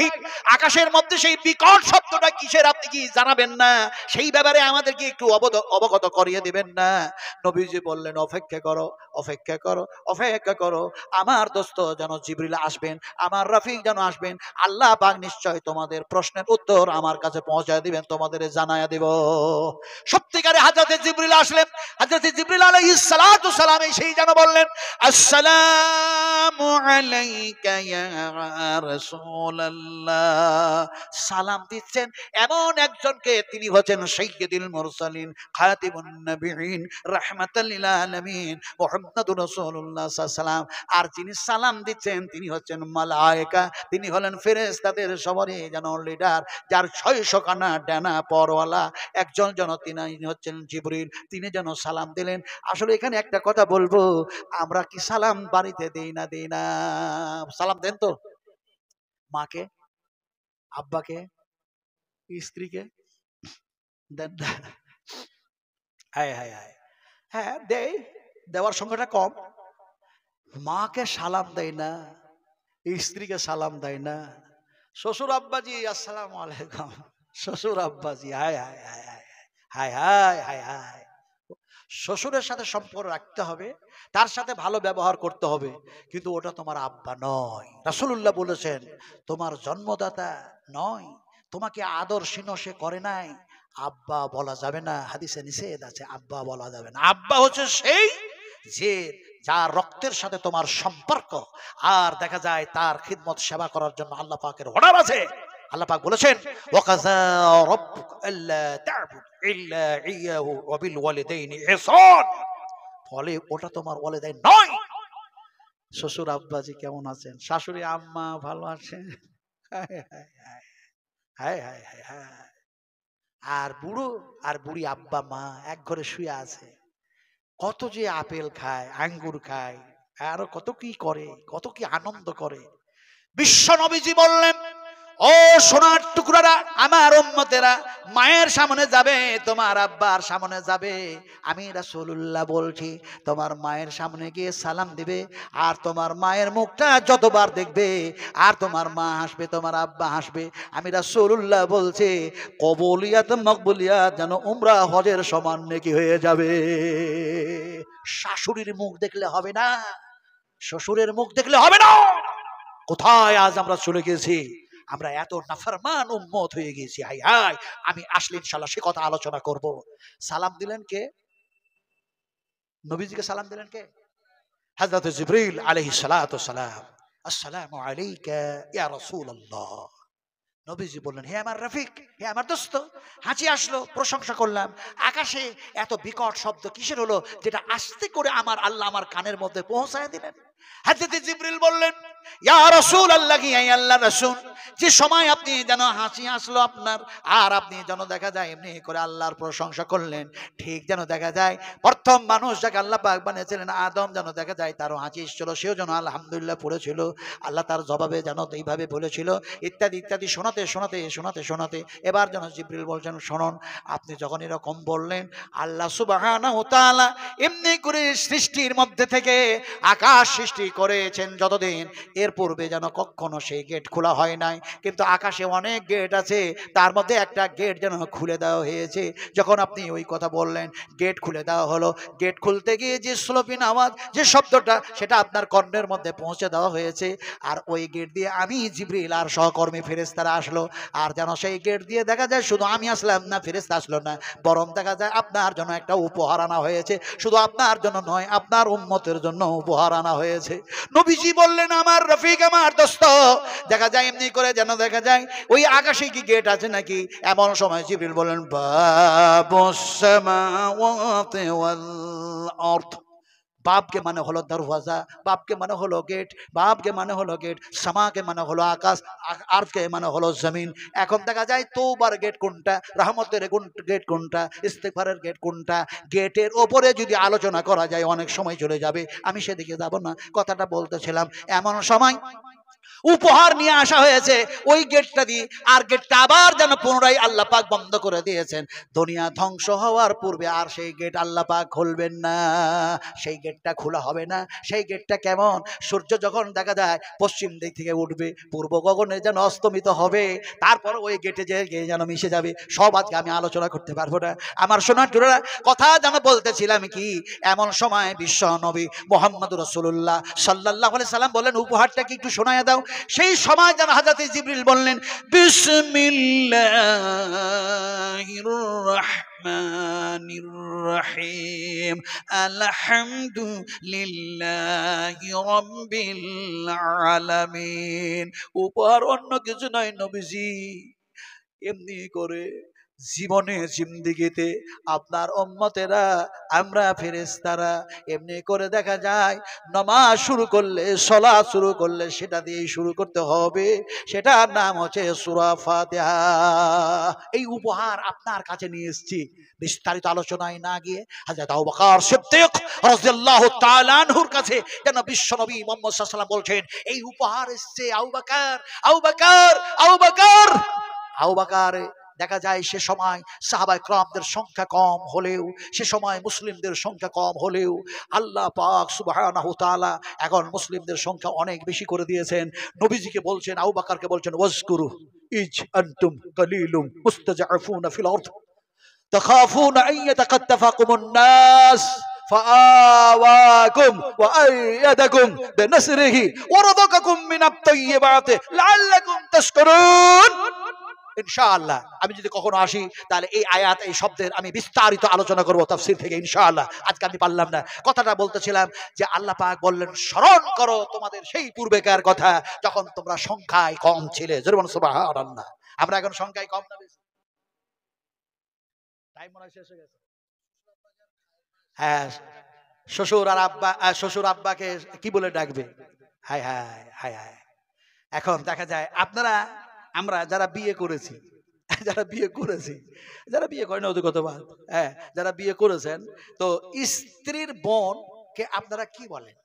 আকাশের মধ্যে সেই বিকট শব্দটা কিসের আপনি কি জানাবেন না? সেই ব্যাপারে আমাদেরকে একটু অবগত করিয়ে দিবেন না? নবীজি বললেন, অপেক্ষা করো, অপেক্ষা করো, অপেক্ষা করো। আমার দোস্ত যেন জিবরিল আসবেন, আমার রফিক যেন আসবেন, আল্লাহ পাক নিশ্চয় তোমাদের প্রশ্নের উত্তর আমার কাছে পৌঁছায় দিবেন, তোমাদের জানায়া দিব। সত্যিকারে হযরত জিবরিল আসলেন। হযরত জিবরিল আলাইহিস সালাতু সালাম সেই যেন বললেন, আসসালামু আলাইকা ইয়া রাসূলুল্লাহ। সালাম দিচ্ছেন এমন একজনকে, তিনি হচ্ছেন সাইয়্যিদুল মুরসালিন, খাতিমুন নবিয়্যিন, রাহমাতাল লিল আলামিন, মুহাম্মাদুর রাসূলুল্লাহ সাল্লাল্লাহু আলাইহি ওয়াসাল্লাম। আর যিনি সালাম দিচ্ছেন তিনি হচ্ছেন মালায়েকা, তিনি হলেন ফেরেশতাদের সবারই যেন লিডার, যার 600 খানা ডানা পরওয়ালা একজন যেন তিনি হচ্ছেন জিবরিল, তিনি যেন সালাম দিলেন। আসলে এখানে একটা কথা বলবো, আমরা কি সালাম বাড়িতে দেই না? দেই না? সালাম দেন তো মাকে, আব্বাকে, স্ত্রীকে, দেন না। হায় হায় হায়, হ্যাঁ দেয়, দেওয়ার সংখ্যাটা কম। মাকে সালাম দেয় না, স্ত্রীকে সালাম দেয় না। শ্বশুর আব্বাজি আসসালামু আলাইকুম, শ্বশুর আব্বাজি হায় হায় হায় হায় হায় হায় হায় হায়। শ্বশুরের সাথে সম্পর্ক রাখতে হবে, তার সাথে ভালো ব্যবহার করতে হবে, কিন্তু ওটা তোমার আব্বা নয়। রাসূলুল্লাহ বলেছেন তোমার জন্মদাতা নয়, তোমাকে আদর স্নেহ সে করে নাই, আব্বা বলা যাবে না, হাদিসে নিষেধ আছে আব্বা বলা যাবে না। আব্বা হচ্ছে সেই যে যার রক্তের সাথে তোমার সম্পর্ক, আর দেখা যায় তার খিদমত সেবা করার জন্য আল্লাহ পাকের অর্ডার আছে। আল্লাহ পাক বলেছেন ওয়াকাযা রাব্বুকা আল্লা তা'বুদু ইল্লা ইয়াহু ওয়া বিল ওয়ালিদাইনি ইহসান। ফলে ওটা তোমার ওয়ালিদাইন নয়। শ্বশুর আব্বাজি কেমন আছেন? শাশুড়ি আম্মা ভালো আছেন? হায় হায় হায় হায় হায় হায় হায়। আর বুড়ো আর বুড়ি আব্বা মা এক ঘরে শুয়ে আছে, কত যে আপেল খায়, আঙ্গুর খায়, আরো কত কি করে, কত কি আনন্দ করে। বিশ্ব নবীজি বললেন ও সোনার টুকরারা, আমার উম্মতেরা, মায়ের সামনে যাবে, তোমার আব্বার সামনে যাবে, আমি রাসূলুল্লাহ বলছি, তোমার মায়ের সামনে গিয়ে সালাম দিবে, আর তোমার মায়ের মুখটা যতবার দেখবে, আর তোমার মা হাসবে, তোমার আব্বা হাসবে, আমি রাসূলুল্লাহ বলছি কবুলিয়াত মকবুলিয়াত যেন উমরা হজের সমান নেকি হয়ে যাবে। শাশুড়ির মুখ দেখলে হবে না, শ্বশুরের মুখ দেখলে হবে না। কোথায় আজ আমরা চলে গেছি? আমরা এত নাফরমান উম্মত হয়ে গেছি। হাই হাই, আমি আসলে ইনশাআল্লাহ সে কথা আলোচনা করব। সালাম দিলেন কে? নবীজিকে সালাম দিলেন কে? হযরত জিবরিল আলাইহিস সালাতু ওয়াস সালাম। আসসালামু আলাইকা ইয়া রাসূলুল্লাহ। নবীজি বললেন হে আমার রফিক, হে আমার দোস্ত। হাঁচি আসলো, প্রশংসা করলাম। আকাশে এত বিকট শব্দ কিসের হলো, যেটা আস্তে করে আমার আল্লাহ আমার কানের মধ্যে পৌঁছায় দিলেন। হযরত জিবরিল বললেন ইয়া রাসূলুল্লাহ, ইয়া আল্লাহর রাসূল, যে সময় আপনি যেন হাসি আসলো আপনার, আর আপনি যেন দেখা যায় এমনি করে আল্লাহর প্রশংসা করলেন, ঠিক যেন দেখা যায় প্রথম মানুষ যাকে আল্লাহ পাক বানিয়েছিলেন আদম, যেন দেখা যায় তারও হাসি এসেছিল, সেও যেন আলহামদুলিল্লাহ পড়েছিল, আল্লাহ তার জবাবে যেন এইভাবে বলেছিল, ইত্যাদি ইত্যাদি শোনাতে শোনাতে শোনাতে শোনাতে এবার যেন জিবরিল বলছেন শুনুন, আপনি যখন এরকম বললেন, আল্লাহ সুবহানাহু ওয়া তাআলা এমনি করে সৃষ্টির মধ্যে থেকে আকাশ সৃষ্টি করেছেন যতদিন, এর পূর্বে যেন কখনো সেই গেট খোলা হয় নাই, কিন্তু আকাশে অনেক গেট আছে, তার মধ্যে একটা গেট যেন খুলে দেওয়া হয়েছে। যখন আপনি ওই কথা বললেন, গেট খুলে দেওয়া হলো, গেট খুলতে গিয়ে যে স্লোপিন আওয়াজ, যে শব্দটা, সেটা আপনার কর্ণের মধ্যে পৌঁছে দেওয়া হয়েছে, আর ওই গেট দিয়ে আমি জিবরিল আর সহকর্মী ফেরেশতারা আসলো, আর যেন সেই গেট দিয়ে দেখা যায় শুধু আমি আসলাম না, ফেরেশতা আসলো না, বরং দেখা যায় আপনার জন্য একটা উপহার আনা হয়েছে, শুধু আপনার জন্য নয়, আপনার উম্মতের জন্য উপহার আনা হয়েছে। নবীজি বললেন আমার রফিক, আমার দোস্ত, দেখা যায় এমনি করে যেন দেখা যায় ওই আকাশে কি গেট আছে নাকি? এমন সময় জিবরিল বললেন বাবুস সামাওয়াতি ওয়াল আরদ। বাপকে মানে হলো দরওয়াজা, বাপকে মানে হলো গেট, বাপকে মানে হলো গেট, সামাকে মানে হলো আকাশ, আরকে মানে হলো জমিন। এখন দেখা যায় তওবার গেট কোনটা, রহমতের গেট কোনটা, ইস্তেগফারের গেট কোনটা, গেটের ওপরে যদি আলোচনা করা যায় অনেক সময় চলে যাবে, আমি সেদিকে যাব না, কথাটা বলতেছিলাম এমন সময় উপহার নিয়ে আসা হয়েছে ওই গেটটা দিয়ে, আর গেটটা আবার যেন পুনরায় আল্লাহ পাক বন্ধ করে দিয়েছেন। দুনিয়া ধ্বংস হওয়ার পূর্বে আর সেই গেট আল্লাহ পাক খুলবেন না, সেই গেটটা খোলা হবে না। সেই গেটটা কেমন? সূর্য যখন দেখা যায় পশ্চিম দিক থেকে উঠবে, পূর্ব গগনে যেন অস্তমিত হবে, তারপর ওই গেটে যে যেন মিশে যাবে। সব আজকে আমি আলোচনা করতে পারবো না আমার সোনার টুকরা, কথা যেন বলতেছিলাম কি, এমন সময় বিশ্ব নবী মুহাম্মদ রাসূলুল্লাহ সাল্লাল্লাহু আলাইহি সাল্লাম বলেন উপহারটা কি একটু শোনায়া দাও। সেই সময় যেন হযরত জিবরিল বললেন বিসমিল্লাহির রাহমানির রহিম আলহামদুলিল্লাহি রাব্বিল আলামিন। উপহার অন্য কিছু নয় নবীজি, এমনি করে জীবনে জিন্দেগিতে আপনার উম্মতেরা, আমরা ফেরেশতারা এমনি করে দেখা যায় নামাজ শুরু করলে, সালাত শুরু করলে সেটা দিয়েই শুরু করতে হবে, সেটার নাম হচ্ছে সূরা ফাতিহা। এই উপহার আপনার কাছে নিয়ে এসেছি। বিস্তারিত আলোচনায় না গিয়ে হযরত আবু বকর সিদ্দিক রাদিয়াল্লাহু তাআলা আনহুর কাছে যেন বিশ্বনবী মুহাম্মদ সাল্লাল্লাহু আলাইহি ওয়াসাল্লাম বলছেন এই উপহার এসেছে আবু বকর, আবু বকর, আবু বকর। আবু বকর দেখা যায় সে সময় সাহাবায়ে কেরামদের সংখ্যা কম হলেও, সে সময় মুসলিমদের সংখ্যা কম হলেও আল্লাহ পাক সুবহানাহু ওয়া তাআলা এখন মুসলিমদের সংখ্যা অনেক বেশি করে দিয়েছেন। নবীজিকে বলছেন, আবু বকরকে বলছেন, ওয়াজকুরু ইজ আনতুম কালিলুম মুস্তাজআফুনা ফিল আরদ তাখাফুনা আন ইয়াতাকাত্তাফাকুমুন নাস فآواكم وأيدكم بنصره ورزقكم من الطيبات لعلكم تشكرون। ইনশাআল্লাহ আমি যদি কখনো আসি তাহলে এই আয়াত, এই শব্দের আমি বিস্তারিত আলোচনা করব তাফসীর থেকে ইনশাআল্লাহ। আজকে আমি পারলাম না। কথাটা বলতেছিলাম যে আল্লাহ পাক বললেন, স্মরণ করো তোমাদের সেই পূর্বেকার কথা যখন তোমরা সংখ্যায় কম ছিলে। জোরে বলুন সুবহানাল্লাহ। আমরা এখন সংখ্যায় কম না বেশি? টাইম মনে হয় শেষ হয়ে গেছে। হ্যাঁ, শ্বশুর আর আব্বা, শ্বশুর আব্বাকে কি বলে ডাকবে? হায় হায় হায় হায়। এখন দেখা যায় আপনারা, আমরা যারা বিয়ে করেছি, যারা বিয়ে করেছি, যারা বিয়ে করেন অধিকতবাদ, হ্যাঁ, যারা বিয়ে করেছেন, তো স্ত্রীর বোনকে আপনারা কি বলেন?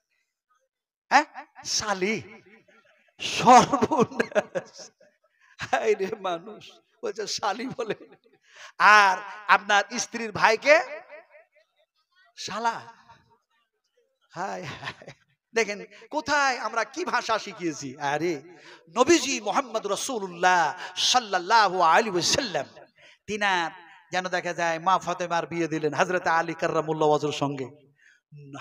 হ্যাঁ, শালি। সর্বনাশ! হায় রে মানুষ, বলছে শালি বলে। আর আপনার স্ত্রীর ভাইকে শালা। হায় হায়, দেখেন কোথায় আমরা কি ভাষা শিখিয়েছি। আরে নবীজি মুহাম্মদ রাসূলুল্লাহ সাল্লাল্লাহু আলাইহি ওয়াসাল্লাম তিনার যেন দেখা যায় মা ফাতেমার বিয়ে দিলেন হযরত আলী কাররামুল্লাহ ওয়াজহুর সঙ্গে।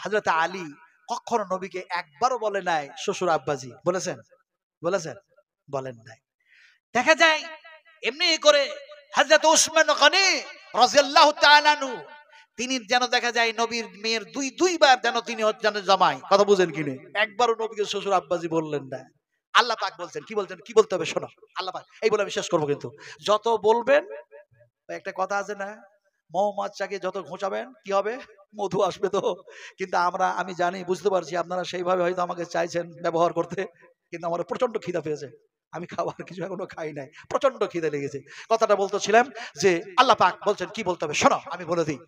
হযরত আলী কখনো নবীকে একবারও বলে নাই শ্বশুর আব্বাজি। বলেছেন? বলেছেন? বলেন নাই। দেখা যায় এমনি করে হযরত উসমান গনি রাদিয়াল্লাহু তাআলা আনহু, তিনি যেন দেখা যায় নবীর মেয়ের দুইবার যেন তিনি হচ্ছেন জামাই। কথা বুঝেন কিনে? একবারও নবীকে শ্বশুর আব্বাজি বললেন না। আল্লাহ পাক বলছেন, কি বলছেন, কি বলতে হবে শোনো। আল্লাহ পাক এই বলে আমি শেষ করবো, কিন্তু যত বলবেন, একটা কথা আছে না, মৌমাছিকে যত ঘোচাবেন কি হবে? মধু আসবে। তো কিন্তু আমি জানি, বুঝতে পারছি আপনারা সেইভাবে হয়তো আমাকে চাইছেন ব্যবহার করতে, কিন্তু আমার প্রচন্ড খিদা পেয়েছে। আমি খাবার কিছু এখনো খাই নাই, প্রচন্ড খিদে লেগেছে। কথাটা বলতেছিলাম যে আল্লাহ পাক বলছেন কি বলতে হবে শোনো, আমি বলে দিই।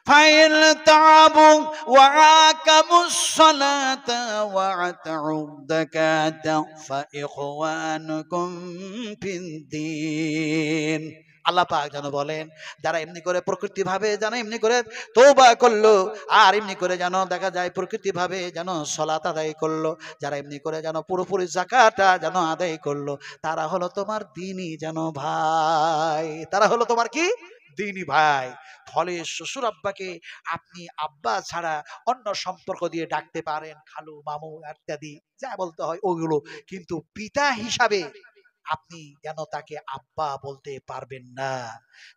ফাইল তাবু ওয়া আকামুস সালাতা ওয়া আতাউদ যাকাতা ফা ইখওয়ানুকুম ফিদ্দীন। আল্লাহ পাক যেন বলেন, যারা এমনি করে প্রকৃতি ভাবে যেন এমনি করে তওবা করলো, আর এমনি করে যেন দেখা যায় প্রকৃতি ভাবে যেন সালাত আদায় করলো, যারা এমনি করে যেন পুরোপুরি যাকাতটা যেন আদায় করলো, তারা হলো তোমার দ্বীনি যেন ভাই। তারা হলো তোমার কি? দ্বীনি ভাই। ফলে শ্বশুর আব্বাকে আপনি আব্বা ছাড়া অন্য সম্পর্ক দিয়ে ডাকতে পারেন, খালু মামু ইত্যাদি যা বলতে হয় ওগুলো, কিন্তু পিতা হিসাবে আপনি যেন তাকে আব্বা বলতে পারবেন না।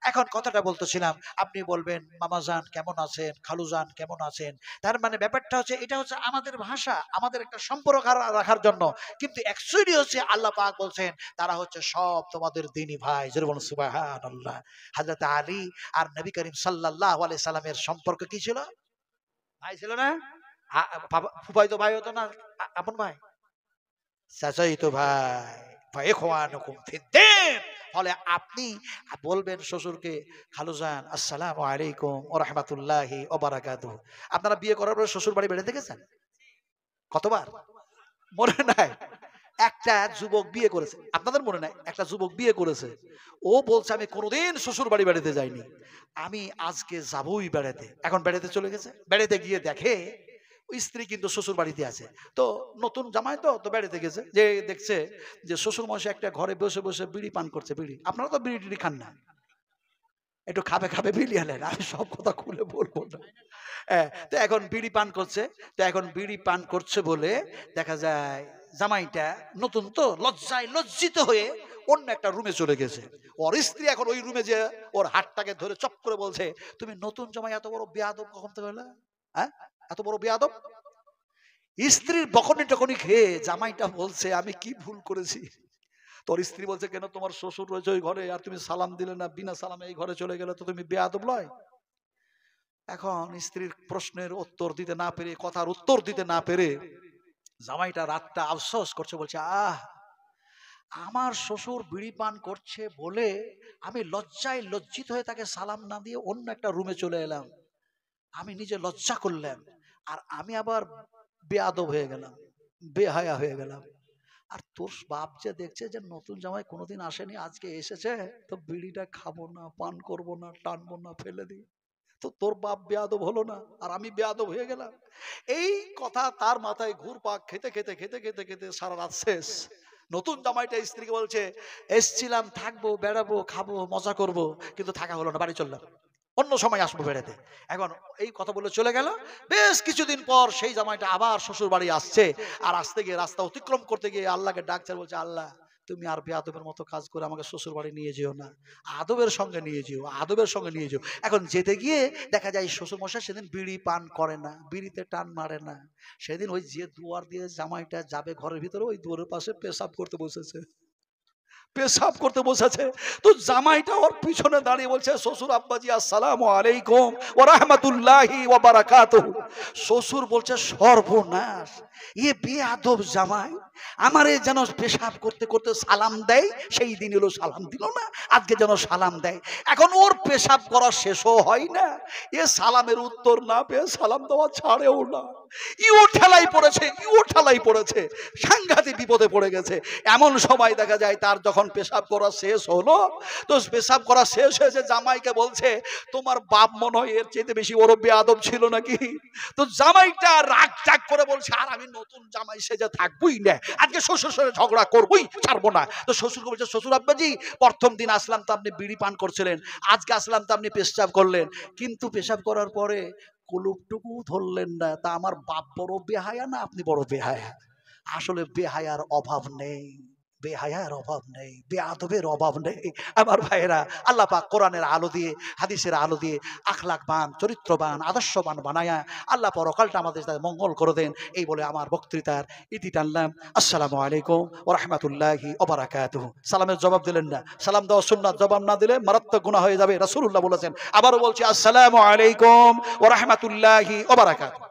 এখন কথাটা বলতেছিলাম, আপনি বলবেন মামাজান কেমন আছেন, খালুজান কেমন আছেন। তার মানে ব্যাপারটা হচ্ছে, এটা হচ্ছে আমাদের ভাষা, আমাদের একটা সম্পর্ক রাখার জন্য, কিন্তু অ্যাকচুয়ালি হচ্ছে আল্লাহ পাক বলছেন তারা হচ্ছে সব তোমাদের দ্বীনি ভাই। জোরে বলুন সুবহানাল্লাহ। হযরত আলী আর নবী করিম সাল্লাল্লাহু আলাইহি সাল্লামের সম্পর্ক কি ছিল? ভাই ছিল না? ফুফাইতো ভাই হতো না? আপন ভাই, চাচাইতো ভাই। ফলে আপনি বলবেন শ্বশুরকে, খালুজান আসসালামু আলাইকুম ওয়া রাহমাতুল্লাহি ওয়া বারাকাতুহু। আপনারা বিয়ে করার পরে শ্বশুর বাড়ি বেড়াতে গেছেন? কতবার মনে নাই? একটা যুবক বিয়ে করেছে, আপনাদের মনে নাই? একটা যুবক বিয়ে করেছে, ও বলছে আমি কোনোদিন শ্বশুর বাড়ি বেড়াতে যাইনি, আমি আজকে যাবই বেড়াতে। এখন বেড়াতে চলে গেছে, বেড়াতে গিয়ে দেখে ওই স্ত্রী কিন্তু শ্বশুর বাড়িতে আছে। তো নতুন জামাই তো তো বেড়াতে গেছে, যে দেখছে যে শ্বশুর মশাই একটা ঘরে বসে বসে বিড়ি পান করছে। বিড়ি, আপনারা তো বিড়ি টিড়ি খান না, একটু খাবে খাবে বিড়ি আনেন, আমি সব কথা খুলে বলবো না। তো এখন বিড়ি পান করছে, তো এখন বিড়ি পান করছে বলে দেখা যায় জামাইটা নতুন তো লজ্জায় লজ্জিত হয়ে অন্য একটা রুমে চলে গেছে। ওর স্ত্রী এখন ওই রুমে যে ওর হাতটাকে ধরে চপ করে বলছে, তুমি নতুন জামাই এত বড় বেয়াদব কখন থেকে হলো? হ্যাঁ, এত বড় বেয়াদব। স্ত্রীর বকনি টকনি খেয়ে জামাইটা বলছে আমি কি ভুল করেছি? তোর স্ত্রী বলছে কেন, তোমার শ্বশুর রয়েছে ওই ঘরে আর তুমি সালাম দিলে না, বিনা সালামে এই ঘরে চলে গেলে তো তুমি বেয়াদব লয়। এখন স্ত্রীর প্রশ্নের উত্তর দিতে না পেরে, কথার উত্তর দিতে না পেরে জামাইটা রাতটা আফসোস করছে, বলছে আমার শ্বশুর বিড়ি পান করছে বলে আমি লজ্জায় লজ্জিত হয়ে তাকে সালাম না দিয়ে অন্য একটা রুমে চলে এলাম, আমি নিজে লজ্জা করলাম, আর আমি আবার বেয়াদব হয়ে গেলাম, বেহায়া হয়ে গেলাম। আর তোর বাপ যে দেখছে যে নতুন জামাই কোনোদিন আসেনি, আজকে এসেছে, তো বিড়িটা খাবো না, পান করবো না, টানবো না, ফেলে দিই। তো তোর বাপ বেয়াদব হলো না, আর আমি বেয়াদব হয়ে গেলাম। এই কথা তার মাথায় ঘুরপাক খেতে খেতে খেতে খেতে খেতে সারা রাত শেষ। নতুন জামাইটা স্ত্রীকে বলছে, এসছিলাম, থাকবো, বেড়াবো, খাবো, মজা করব, কিন্তু থাকা হলো না, বাড়ি চললাম, অন্য সময় আসবো বেড়াতে। এখন এই কথা বলে চলে গেল। বেশ কিছুদিন পর সেই জামাইটা আবার শ্বশুর বাড়ি আসছে, আর আসতে গিয়ে রাস্তা অতিক্রম করতে গিয়ে আল্লাহকে ডাকছে, বলছে, আল্লাহ তুমি আর বেয়াদবের মতো কাজ করে আমাকে শ্বশুর বাড়ি নিয়ে যেও না, আদবের সঙ্গে নিয়ে যেও, আদবের সঙ্গে নিয়ে যেও। এখন যেতে গিয়ে দেখা যায় শ্বশুর মশাই সেদিন বিড়ি পান করে না, বিড়িতে টান মারে না। সেদিন ওই যে দুয়ার দিয়ে জামাইটা যাবে ঘরের ভিতরে, ওই দুয়ারের পাশে পেশাব করতে বসেছে, পেশাব করতে বসেছে। তো জামাইটা ওর পিছনে দাঁড়িয়ে বলছে, শ্বশুর আব্বাজি আসসালামু আলাইকুম ওয়া রাহমাতুল্লাহি ওয়া বারাকাতুহু। শ্বশুর বলছে, সর্বনাশ, এ বেয়াদব জামাই আমারে যেন পেশাব করতে করতে সালাম দেয়, সেই দিন হলো সালাম দিল না, আজকে যেন সালাম দেয়। এখন ওর পেশাব করা শেষও হয় না, এ সালামের উত্তর না পেয়ে সালাম দেওয়া ছাড়েও না। ইও ঠেলাই পড়েছে, ইও ঠেলাই পড়েছে, সাংঘাতিক বিপদে পড়ে গেছে। এমন সময় দেখা যায় তার যখন পেশাব করা শেষ হলো, তো পেশাব করা শেষ হয়েছে, জামাইকে বলছে, তোমার বাপ মনে হয় এর চেয়ে বেশি ওর বেয়াদব ছিল নাকি? তো জামাইটা রাগ টাগ করে বলছে, আর আমি নতুন জামাই সেজে থাকবই না, আজকে শ্বশুর সাথে ঝগড়া করবই, ছাড়বো না। তো শ্বশুরকে বলছে, শ্বশুর আব্বাজি প্রথম দিন আসলাম তো আপনি বিড়ি পান করছিলেন, আজকে আসলাম তো আপনি পেশাব করলেন, কিন্তু পেশাব করার পরে কুলুপটুকু ধরলেন না, তা আমার বাপ বড় বেহায়া না আপনি বড় বেহায়া? আসলে বেহায়ার অভাব নেই, বেহায়ার অভাব নেই, বেয়াদবের অভাব নেই। আমার ভাইয়েরা, আল্লাহ পাক কোরআনের আলো দিয়ে, হাদিসের আলো দিয়ে আখলাকবান, চরিত্রবান, আদর্শবান বানায়া আল্লাহ পরকালটা আমাদের মঙ্গল করে দেন। এই বলে আমার বক্তৃতার ইতি টানলাম। আসসালামু আলাইকুম ওয়া রাহমাতুল্লাহি ওয়া বারাকাতুহু। সালামের জবাব দিলেন না, সালাম দেওয়া সুন্নাত, জবাব না দিলে মারাত্মক গুনাহ হয়ে যাবে, রাসূলুল্লাহ বলেছেন। আবারও বলছি, আসসালামু আলাইকুম ওয়া রাহমাতুল্লাহি ওয়া বারাকাতুহু।